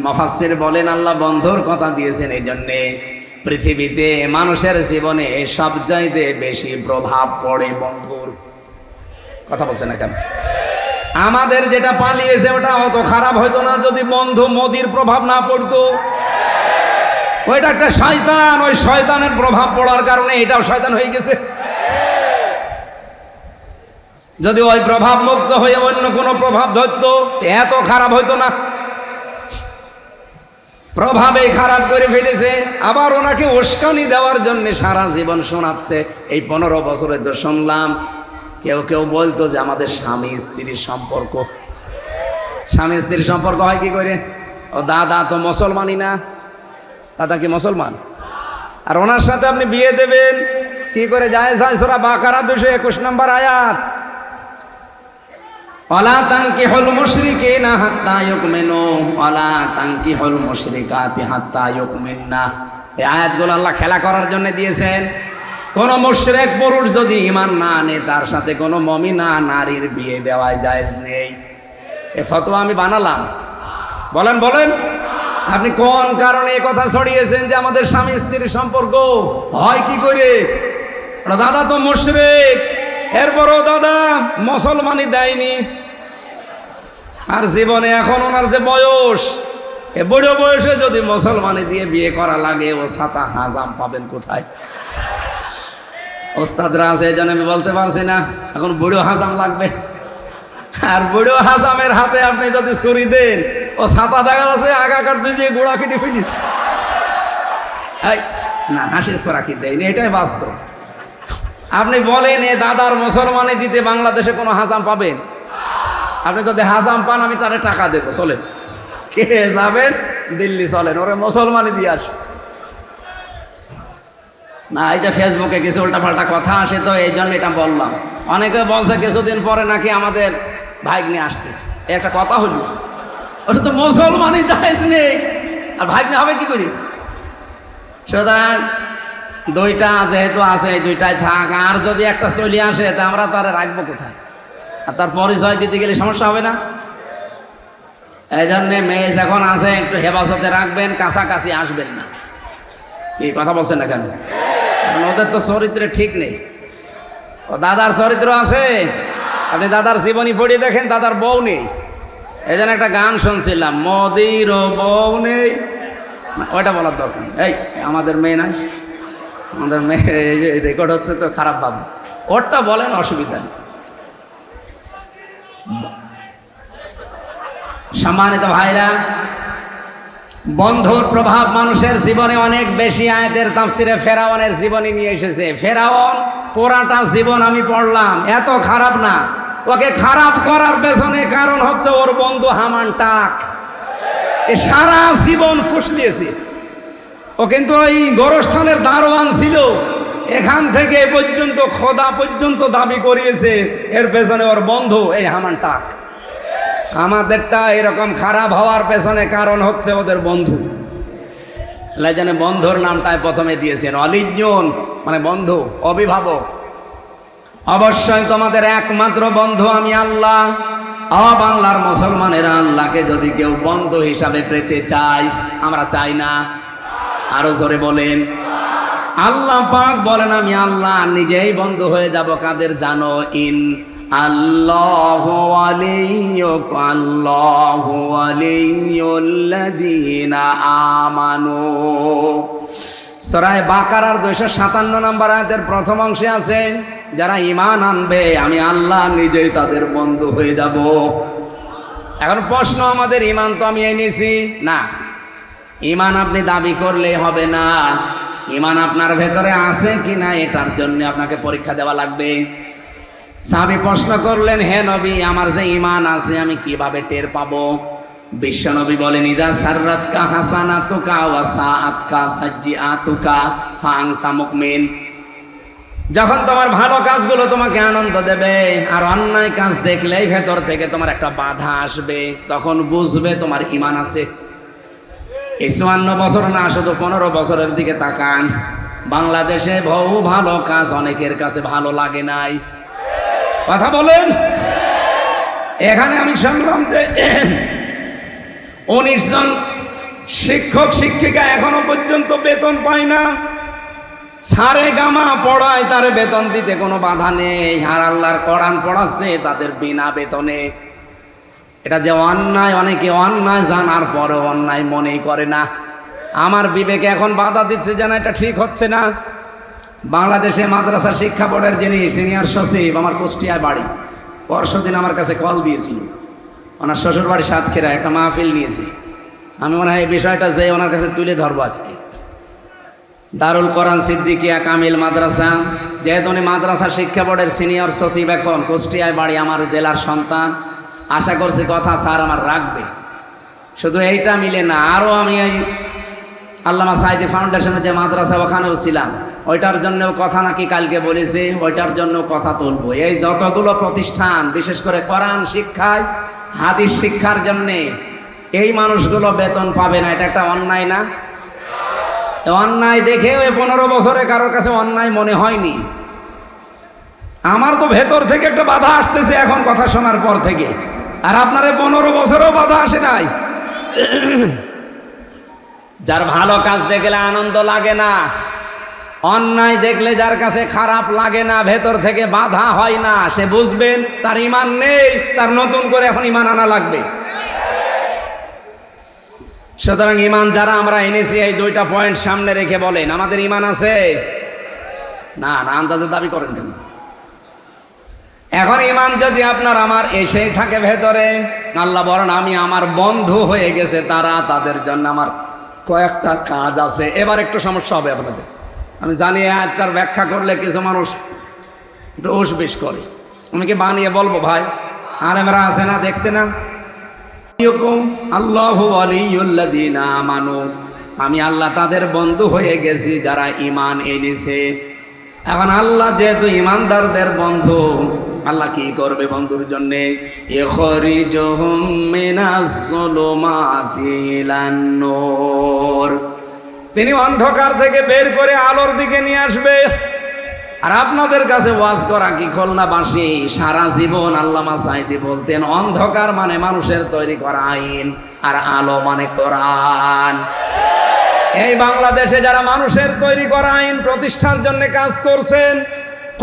মুফাসসির বলেন আল্লাহ বন্ধুর কথা দিয়েছেন এই জন্যে, পৃথিবীতে মানুষের জীবনে সবচাইতে বেশি প্রভাব পড়ে বন্ধুর। কথা বলছে না কেন? আমাদের যেটা পালিয়েছে ওটা অত খারাপ হতো না যদি বন্ধু মোদির প্রভাব না পড়তো। ওইটা একটা শয়তান, ওই শয়তানের প্রভাব পড়ার কারণে এটাও শয়তান হয়ে গেছে। যদি ওই প্রভাব মুক্ত হয়ে অন্য কোনো প্রভাব ধরতো এত খারাপ হইতো না। প্রভাবে খারাপ করে ফেলেছে। আবার ওনাকে উস্কানি দেওয়ার জন্য সারা জীবন শোনাচ্ছে। এই 15 বছরে তো শুনলাম কেউ কেউ বলতো যে আমাদের স্বামী স্ত্রীর সম্পর্ক। স্বামী স্ত্রীর সম্পর্ক হয় কি করে? ও দাদা তো মুসলমানই না, দাদা কি মুসলমান? আর ওনার সাথে আপনি বিয়ে দেবেন কি করে? যায় সূরা বাকারা 221 নম্বর আয়াত, ওয়ালা তানকিহুল মুশরিকিনা হাত্তা ইউমিনু ওয়ালা তানকিহুল মুশরিকাতি হাত্তা ইউমিননা। এই আয়াতগুলো আল্লাহ খেলা করার জন্য দিয়েছেন। কোন মুশরিক পুরুষ যদি ঈমান না আনে তার সাথে কোন মুমিনা নারীর বিয়ে দেওয়া জায়েজ নেই। এই ফতোয়া আমি বানালাম। বলেন বলেন, আপনি কোন কারণে এই কথা ছড়িয়েছেন যে আমাদের স্বামী স্ত্রীর সম্পর্ক হয় কি করে? দাদা তো মুশরিক, এরপরও দাদা মুসলমানই দেয়নি। আর জীবনে এখন ওনার যে বয়স, এ বুড়ো বয়সে যদি মুসলমানি দিয়ে বিয়ে করা লাগে, ও ছাতা হাজাম পাবেন কোথায়? ওস্তাদরা আছে এই জন্য আমি বলতে পারছি না, এখন বুড়ো হাজাম লাগবে। আর বুড়ো হাজামের হাতে আপনি যদি ছুরি দেন, ও ছাতা দেখা যাচ্ছে আগাকার দিয়ে গোড়া কেটে ফেলিস। না, হাসির খোরাকি দেয়নি, এটাই বাস্তব। আপনি বলেন এ দাদার মুসলমানি দিতে বাংলাদেশে কোনো হাজাম পাবেন? আপনি যদি হাজাম পান আমি তারে টাকা দেবো, চলেন। কে যাবেন? দিল্লি চলেন, ওরে মুসলমানি দিয়ে আসে। না, এই যে ফেসবুকে কিছু উল্টাপাল্টা কথা আসে, তো এই জন্য এটা বললাম। অনেকে বলছে কিছুদিন পরে নাকি আমাদের ভাগ্নে আসতেছে। একটা কথা হলো, ওটা তো মুসলমানই জায়েজ নেই, আর ভাগ্নে হবে কি করি? সুতরাং দুইটা যেহেতু আছে, দুইটাই থাক। আর যদি একটা চলে আসে তা আমরা তারা রাখবো কোথায়? আর তার পরিচয় দিতে গেলে সমস্যা হবে না? এই জন্যে মেয়ে যখন আছে একটু হেফাজতে রাখবেন, কাছাকাছি আসবেন না। এই কথা বলছেন না কেন? কারণ ওদের তো চরিত্রে ঠিক নেই। ও দাদার চরিত্র আছে, আপনি দাদার জীবনী পড়িয়ে দেখেন, দাদার বউ নেই। এই জন্য একটা গান শুনছিলাম, মোদিরও বউ নেই। ওইটা বলার দরকার নেই। এই আমাদের মেয়ে নাই, আমাদের মেয়ে রেকর্ড হচ্ছে তো খারাপ ভাবো, ওরটা বলেন, অসুবিধা নেই। সম্মানিত ভাইরা, বন্ধুর প্রভাব মানুষের জীবনে অনেক বেশি। আয়াতের তাফসিরে ফেরাউনের জীবনী নিয়ে এসেছে। ফেরাউন পুরাটা জীবন আমি পড়লাম, এত খারাপ না। ওকে খারাপ করার পেছনে কারণ হচ্ছে ওর বন্ধু হামান টাক। এ সারা জীবন ফুসলিয়েছে। ও কিন্তু ওই গোরস্থানের দারোয়ান ছিল, এখান থেকে এ পর্যন্ত খোদা পর্যন্ত দাবি করিয়েছে। এর পেছনে ওর বন্ধু এই হামান টাক। আমাদেরটা এরকম খারাপ হওয়ার পেছনে কারণ হচ্ছে ওদের বন্ধু। যেন বন্ধুর নামটাই প্রথমে দিয়েছেন অলিজন, মানে বন্ধু, অভিভাবক। অবশ্যই তোমাদের একমাত্র বন্ধু আমি আল্লাহ। বাংলার মুসলমানেরা আল্লাহকে যদি কেউ বন্ধু হিসাবে পেতে চায়, আমরা চাই না। আরো জোরে বলেন। আল্লাহ পাক বলেন আমি আল্লাহ নিজেই বন্ধু হয়ে যাব কাদের জানো? ইন আল্লাহু ওয়ালিয়ুক আল্লাহু ওয়ালিয়ুল্লাযীনা আমানু। সূরা বাকারার 257 নম্বর আয়াতের প্রথম অংশে আছে, যারা ঈমান আনবে আমি আল্লাহ নিজেই তাদের বন্ধু হয়ে যাব। এখন প্রশ্ন, আমাদের ঈমান তো আমি এনেছি না। ঈমান আপনি দাবি করলেই হবে না। ঈমান আপনার ভেতরে আছে কিনা এটার জন্য আপনাকে পরীক্ষা দেওয়া লাগবে। সাহাবী প্রশ্ন করলেন, হে নবী, আমার যে ঈমান আছে আমি কিভাবে টের পাবো? বিশ্বনবী বলেন, ইদা সাররাতকা হাসানাতুকা ওয়া সাআতকা সাজ্জিআতুকা ফাআনতা মুমিন। যখন তোমার ভালো কাজগুলো তোমাকে আনন্দ দেবে আর অন্যায় কাজ দেখলেই ভেতর থেকে তোমার একটা বাধা আসবে, তখন বুঝবে তোমার ঈমান আছে। এই 54 বছর না, শুধু 15 বছরের দিকে তাকান। বাংলাদেশে বহু ভালো কাজ অনেকের কাছে ভালো লাগে নাই। কথা বলেন। এখানে আমি শুনলাম যে 19 জন শিক্ষক শিক্ষিকা এখনো পর্যন্ত বেতন পায় না। সারে গামা পড়ায়, তার বেতন দিতে কোনো বাধা নেই, আর আল্লাহর কোরআন পড়াচ্ছে তাদের বিনা বেতনে। এটা যে অন্যায়, অনেকে অন্যায় জানার পরেও অন্যায় মনেই করে না। আমার বিবেকে এখন বাধা দিচ্ছে যেন এটা ঠিক হচ্ছে না। বাংলাদেশে মাদ্রাসা শিক্ষা বোর্ডের যিনি সিনিয়র সচিব, আমার কুষ্টিয়ায় বাড়ি, পরশুদিন আমার কাছে কল দিয়েছিল। ওনার শ্বশুর বাড়ি সাতক্ষীরা, একটা মাহফিল নিয়েছি। আমি মনে হয় এই বিষয়টা যে ওনার কাছে তুলে ধরবো আজকে। দারুল কোরআন সিদ্দিকিয়া কামিল মাদ্রাসা, যেহেতু উনি মাদ্রাসা শিক্ষা বোর্ডের সিনিয়র সচিব, এখন কুষ্টিয়ায় বাড়ি, আমার জেলার সন্তান। আশা করছি কথা স্যার আমার রাখবে। শুধু এইটা মিলে না, আরও আমি এই আল্লামা সাঈদী ফাউন্ডেশনের যে মাদ্রাসা, ওখানেও ছিলাম। ওইটার জন্যও কথা নাকি কালকে বলেছি, ওইটার জন্য কথা তুলবো। এই যতগুলো প্রতিষ্ঠান, বিশেষ করে কোরআন শিক্ষায়, হাদিস শিক্ষার জন্যে, এই মানুষগুলো বেতন পাবে না, এটা একটা অন্যায় না? অন্যায় দেখেও 15 বছরে কারোর কাছে অন্যায় মনে হয়নি। আমার তো ভেতর থেকে একটা বাধা আসতেছে এখন কথা শোনার পর থেকে, আর আপনারা 15 বছরেও বাধা আসে নাই। যার ভালো কাজ দেখলে আনন্দ লাগে না, অন্যায় দেখলে যার কাছে খারাপ লাগে না, ভেতর থেকে বাধা হয় না, সে বুঝবেন তার ঈমান নেই, তার নতুন করে এখন ঈমান আনা লাগবে। সুতরাং ঈমান যারা আমরা এনেছি, এই 2টা পয়েন্ট সামনে রেখে বলেন, আমাদের ঈমান আছে? না না, আন্দাজে দাবি করেন কেন? এখন ঈমান যদি আপনার আমার এসেই থাকে ভেতরে, আল্লাহ বলেন আমি আমার বন্ধু হয়ে গেছে তারা, তাদের জন্য আমার কয়েকটা কাজ আছে। এবার একটু সমস্যা হবে আপনাদের, আমি জানি একটার ব্যাখ্যা করলে কিছু মানুষ একটু উসবিস করে। আমি কি বানিয়ে বলবো ভাই? আর আমরা আছে না, দেখছে না, আল্লাহু ওয়ালিয়ুল্লাযীনা আমানু, আমি আল্লাহ তাদের বন্ধু হয়ে গেছি যারা ঈমান এনেছে। এখন আল্লাহ যেহেতু ঈমানদারদের বন্ধু, আল্লাহ কি করবে বন্ধুর জন্য? ইখরিজুহুম মিনাজ যুলুমাতি ইলান নূর, তিনি অন্ধকার থেকে বের করে আলোর দিকে নিয়ে আসবে। আর আপনাদের কাছে ওয়াজ করা কি খুলনাবাসী সারা জীবন আল্লামা সাঈদী বলতেন, অন্ধকার মানে মানুষের তৈরি করা আইন, আর আলো মানে কোরআন। এই বাংলাদেশে যারা মানুষের তৈরি করা আইন প্রতিষ্ঠার জন্য কাজ করছেন,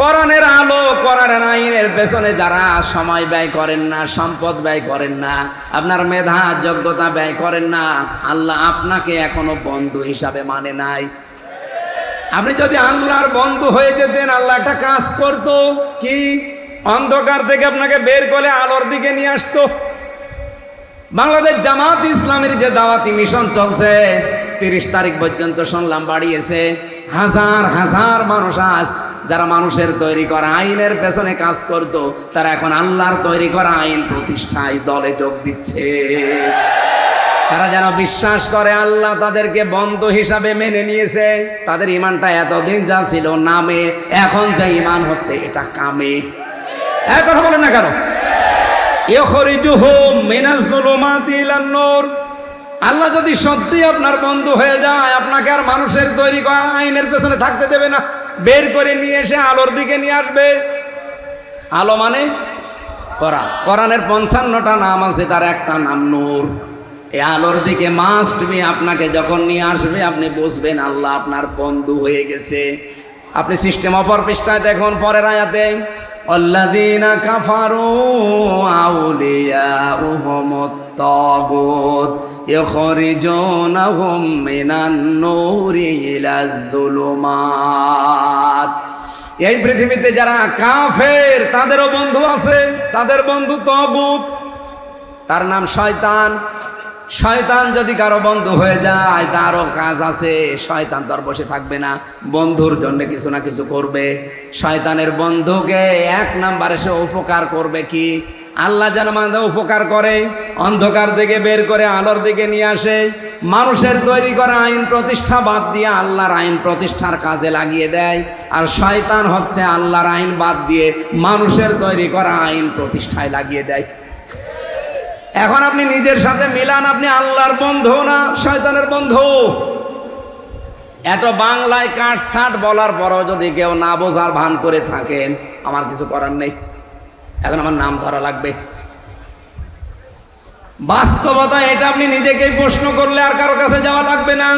কোরআনের আলো, কোরআনের আইনের পেছনে যারা সময় ব্যয় করেন না, সম্পদ ব্যয় করেন না, আপনার মেধা যোগ্যতা ব্যয় করেন না, আল্লাহ আপনাকে এখনো বন্ধু হিসাবে মানে নাই। আপনি যদি আল্লাহর বন্ধু হয়ে যেতেন, আল্লাহ একটা কাজ করতো কি, অন্ধকার থেকে আপনাকে বের করে আলোর দিকে নিয়ে আসতো। বাংলাদেশ জামাত ইসলামের যে দাওয়াতি মিশন চলছে, 30 তারিখ পর্যন্ত শুনলাম বাড়িয়েছে। হাজার হাজার মানুষ আজ যারা মানুষের তৈরি করা আইনের পেছনে কাজ করত, তারা এখন আল্লাহর তৈরি করা আইন প্রতিষ্ঠায় দলে যোগ দিচ্ছে। তারা যেন বিশ্বাস করে আল্লাহ তাদেরকে বন্ধু হিসাবে মেনে নিয়েছে। তাদের ঈমানটা এতদিন যা ছিল নামে, এখন যে ঈমান হচ্ছে এটা কামে। এক কথা বলেন না কেন? ইখরিজুহুম মিনাজ যুলুমাতি ইলান নূর, আল্লাহ যদি সত্যি আপনার বন্ধু হয়ে যায়, আপনাকে আর মানুষের তৈরি করা আইনের পেছনে থাকতে দেবে না, বের করে নিয়ে এসে আলোর দিকে নিয়ে আসবে। আলো মানে কোরআন, কোরআনের 55টা নাম আছে, তার একটা নাম নূর। এই আলোর দিকে মাস্ট বি আপনাকে যখন নিয়ে আসবে, আপনি বুঝবেন আল্লাহ আপনার বন্ধু হয়ে গেছে। আপনি সিস্টেম অপর পৃষ্ঠায় দেখুন, পরের আয়াতে, আল্লাযীনা কাফারু আউলিয়াউহুমুত তাগুত ইখরিজুনাহুম মিনান নূরি ইলায যুলুমাত। এই পৃথিবীতে যারা কাফের তাদেরও বন্ধু আছে, তাদের বন্ধু তাগুত, তার নাম শয়তান। শয়তান যদি কারো বন্ধু হয়ে যায়, তারও কাজ আছে। শয়তান তো আর বসে থাকবে না, বন্ধুর জন্য কিছু না কিছু করবে। শয়তানের বন্ধুকে 1 নম্বরে সে উপকার করবে কি, আল্লাহ যেন আমাদের উপকার করে, অন্ধকার থেকে বের করে আলোর দিকে নিয়ে আসে, মানুষের তৈরি করা আইন প্রতিষ্ঠা বাদ দিয়ে আল্লাহর আইন প্রতিষ্ঠার কাজে লাগিয়ে দেয়। আর শয়তান হচ্ছে আল্লাহর আইন বাদ দিয়ে মানুষের তৈরি করা আইন প্রতিষ্ঠায় লাগিয়ে দেয়। এখন আপনি নিজের সাথে মিলান, আপনি আল্লাহর বন্ধু না শয়তানের বন্ধু? এত বাংলায় কাট সাট বলার পরও যদি কেউ না বোঝার ভান করে থাকেন, আমার কিছু করার নেই। এখন আমার নাম ধরা লাগবে। বাস্তবতা এটা, আপনি নিজেকেই প্রশ্ন করলে আর কারো কাছে যাওয়া লাগবে না।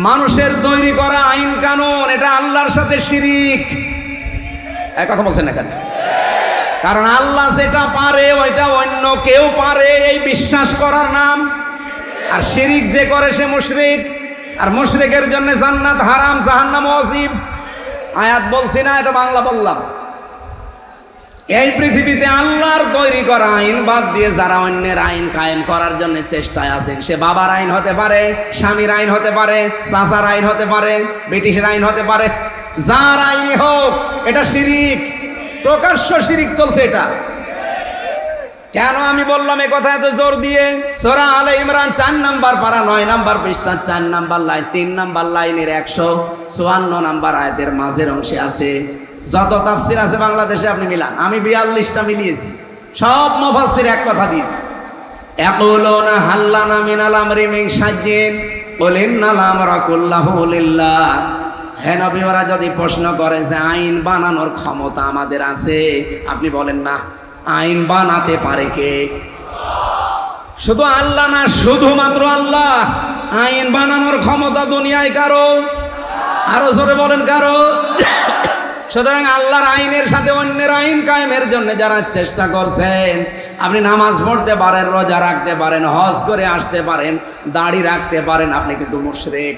মানুষের তৈরি করা আইন কানুন এটা আল্লাহর সাথে শিরিক। এক কথা বলছেন না কেন? কারণ আল্লাহ যেটা পারে ওইটা অন্য কেউ পারে, এই বিশ্বাস করার নাম। আর শিরিক যে করে সে মুশরিক। আর মুশরিকের জন্য জান্নাত হারাম, জাহান্নাম ওয়াজিব। আয়াত বলছি না, এটা বাংলা বললাম। এই পৃথিবীতে আল্লাহর তৈরি করা আইন বাদ দিয়ে যারা অন্যের আইন কায়েম করার জন্য চেষ্টায় আছেন, সে বাবার আইন হতে পারে, স্বামীর আইন হতে পারে, চাচার আইন হতে পারে, ব্রিটিশের আইন হতে পারে, যার আইনই হোক, এটা শিরিক, প্রকাশ্য শিরিক চলছে এটা। কেন আমি বললাম এ কথা এত জোর দিয়ে? সূরা আলে ইমরান 4 নাম্বার পারা 9 নাম্বার পৃষ্ঠা 4 নাম্বার লাইন 3 নাম্বার লাইনের 154 নাম্বার আয়াতের মাঝের অংশে আছে। যত তাফসির আছে বাংলাদেশে আপনি মিলান, আমি 42টা মিলিয়েছি। সব মুফাসসির এক কথা দিয়েছে, ইয়াকুলুনা হাল্লানা মিনাল আমরি মিন শাইইন কুল ইন্নাল আমরা কুল্লাহু লিল্লাহ। হে নবী, ওরা যদি প্রশ্ন করে যে আইন বানানোর ক্ষমতা আমাদের আছে, আপনি বলেন না আইন বানাতে পারে কে? শুধু আল্লাহ না, শুধুমাত্র আল্লাহ। আইন বানানোর ক্ষমতা দুনিয়ায় কারো? আরো জোরে বলেন কারো? সুতরাং আল্লাহর আইনের সাথে অন্যের আইন কায়েমের জন্য যারা চেষ্টা করছেন, আপনি নামাজ পড়তে পারেন, রোজা রাখতে পারেন, হজ করে আসতে পারেন, দাড়ি রাখতে পারেন, আপনি কিন্তু মুশরিক।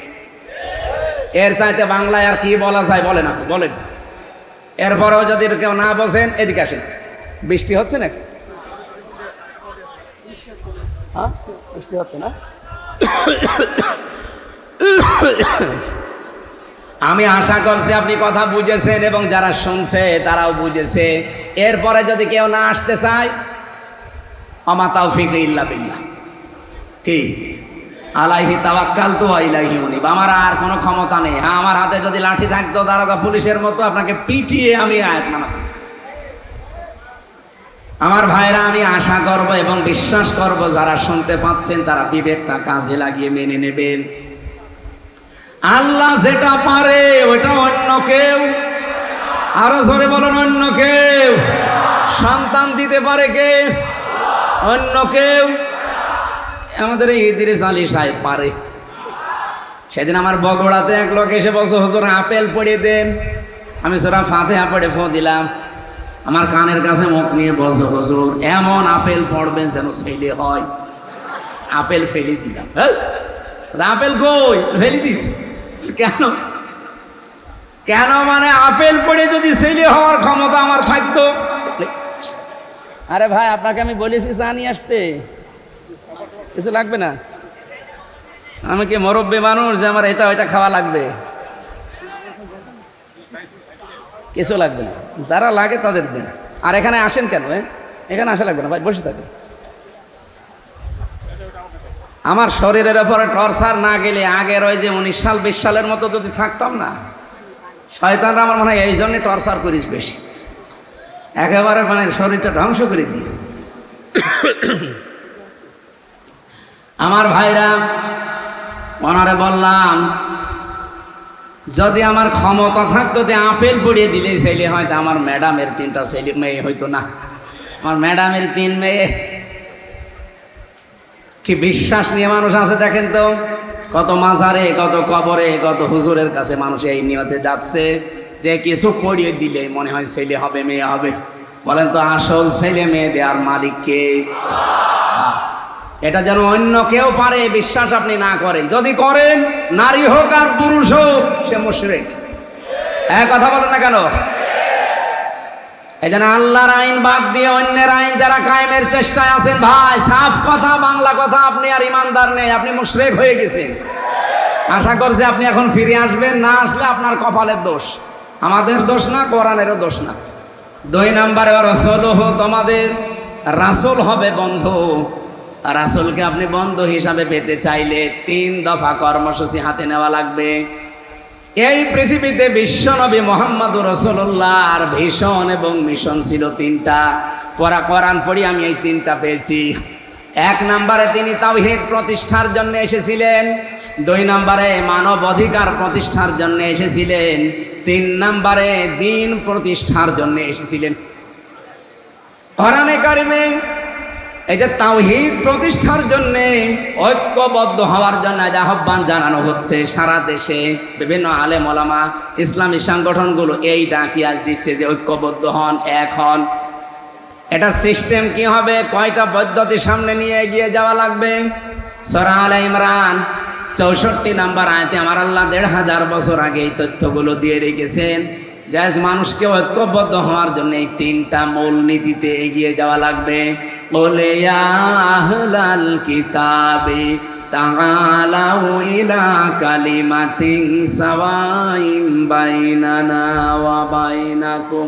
এর চাইতে বাংলায় আর কি বলা যায় বলেন? আপনি বলেন। এরপরেও যদি কেউ না বোঝেন, এদিকে আসেন। বৃষ্টি হচ্ছে নাকি? হ্যাঁ, বৃষ্টি হচ্ছে না? আমি আশা করছি আপনি কথা বুঝেছেন এবং যারা শুনছে তারাও বুঝেছে। এরপরে যদি কেউ না আসতে চায়, আমা তাওফিক ইল্লা বিল্লাহ। কি আলাইহি তাওয়াক্কালতু ওয়া ইলাইহি উনীব। আমার আর কোনো ক্ষমতা নেই। হ্যাঁ, আমার হাতে যদি লাঠি থাকতো দারোগা পুলিশের মতো, আপনাকে পিটিয়ে আমি আয়াত মানাতাম। আমার ভাইরা, আমি আশা করব এবং বিশ্বাস করব যারা শুনতে পাচ্ছেন তারা বিবেকটা কাজে লাগিয়ে মেনে নেবেন। আল্লাহ যেটা পারে ওটা অন্য কেউ, আরো জোরে বলুন, অন্য কেউ। সন্তান দিতে পারে কে? অন্য কেউ। আমাদের এই ইদ্রিস আলী সাহেব পারে। সেদিন আমার বগুড়াতে এক লোক এসে বলছে, হুজুর আপেল পড়িয়ে দেন। আমি সূরা ফাতিহা পড়ে ফু দিলাম। আমার কানের কাছে মুখ নিয়ে বলছে, হুজুর এমন আপেল পড়বেন যেন ছেলে হয়। আপেল ফেলে দিলাম। আপেল কই? ফেলে দিস কেন? কেন মানে আপেল পড়ে যদি ছেলে হওয়ার ক্ষমতা আমার থাকতো? আরে ভাই, আপনাকে আমি বলেছি চা নিয়ে আসতে, কিছু লাগবে না? আমি কি মুরব্বী মানুষ যে আমার এটা ওইটা খাওয়া লাগবে? কিছু লাগবে না, যারা লাগে তাদের দেন। আর এখানে আসেন কেন? এখানে আসা লাগবে না ভাই, বসে থাকেন। আমার শরীরের ওপরে টর্চার না গেলে আগের ওই যে 19 সাল 20 সালের মতো যদি থাকতাম না, শয়তানরা আমার মনে হয় এই জন্যে টর্চার করিস বেশি। একেবারে মানে শরীরটা ধ্বংস করে দিস। আমার ভাইরা, ওনারে বললাম যদি আমার ক্ষমতা থাকতো যে আপেল পড়িয়ে দিলেই ছেলে হয়তো আমার ম্যাডামের 3টা ছেলে মেয়ে হইতো না। আমার ম্যাডামের 3 মেয়ে। কি বিশ্বাস নিয়ে মানুষ আছে দেখেন তো, কত মাজারে, কত কবরে, কত হুজুরের কাছে মানুষ এই নিয়তে যাচ্ছে যে কিছু পড়িয়ে দিলে মনে হয় ছেলে হবে, মেয়ে হবে। বলেন তো আসল ছেলে মেয়ে দেওয়ার মালিক কে? এটা যেন অন্য কেউ পারে বিশ্বাস আপনি না করেন। যদি করেন, নারী হোক আর পুরুষ হোক, সে মুশরিক। এক কথা বলেন না কেন? এই জন্য আল্লাহর আইন বাদ দিয়ে অন্যের আইন যারা কায়েমের চেষ্টায় আছেন, ভাই সাফ কথা, বাংলা কথা, আপনি আর ইমানদার নেই, আপনি মুশরিক হয়ে গেছেন। আশা করছি আপনি এখন ফিরে আসবেন। না আসলে আপনার কপালের দোষ, আমাদের দোষ না, কোরআনেরও দোষ না। 2 নম্বরে রাসূলুহু, তোমাদের রাসূল হবে বন্ধু। রাসূলকে আপনি বন্ধু হিসাবে পেতে চাইলে 3 দফা কর্মসূচি হাতে নেওয়া লাগবে। এই পৃথিবীতে বিশ্বনবী মুহাম্মদুর রাসূলুল্লাহর ভিশন এবং মিশন ছিল 3টা। পড়া কোরআন পড়ি আমি এই 3টা পেয়েছি। 1 নম্বরে তিনি তাওহীদ প্রতিষ্ঠার জন্য এসেছিলেন, 2 নম্বরে মানব অধিকার প্রতিষ্ঠার জন্য এসেছিলেন, 3 নম্বরে দ্বীন প্রতিষ্ঠার জন্য এসেছিলেন। কোরআনে কারিমে এই যে তাওহীদ প্রতিষ্ঠার জন্য ঐক্যবদ্ধ হওয়ার জন্য যে আহ্বান জানানো হচ্ছে সারা দেশে, বিভিন্ন আলেম ওলামা ইসলামী সংগঠনগুলো এই ডাকি আজ দিচ্ছে যে ঐক্যবদ্ধ হন, এক হন। এটা সিস্টেম কি হবে, কয়টা পদ্ধতি সামনে নিয়ে এগিয়ে যাওয়া লাগবে? সূরা আলে ইমরান 64 নম্বর আয়াতে আমার আল্লাহ 1500 বছর আগে এই তথ্যগুলো দিয়ে রেখেছেন। জায়েজ মানুষকে ঐক্যবদ্ধ হওয়ার জন্য এই 3টা মূল নীতিতে এগিয়ে যাওয়া লাগবে। বলে ইয়া আহলাল কিতাবি তাআলাউ ইলা কালিমাতিন সাওয়াইন বাইনানা ওয়া বাইনাকুম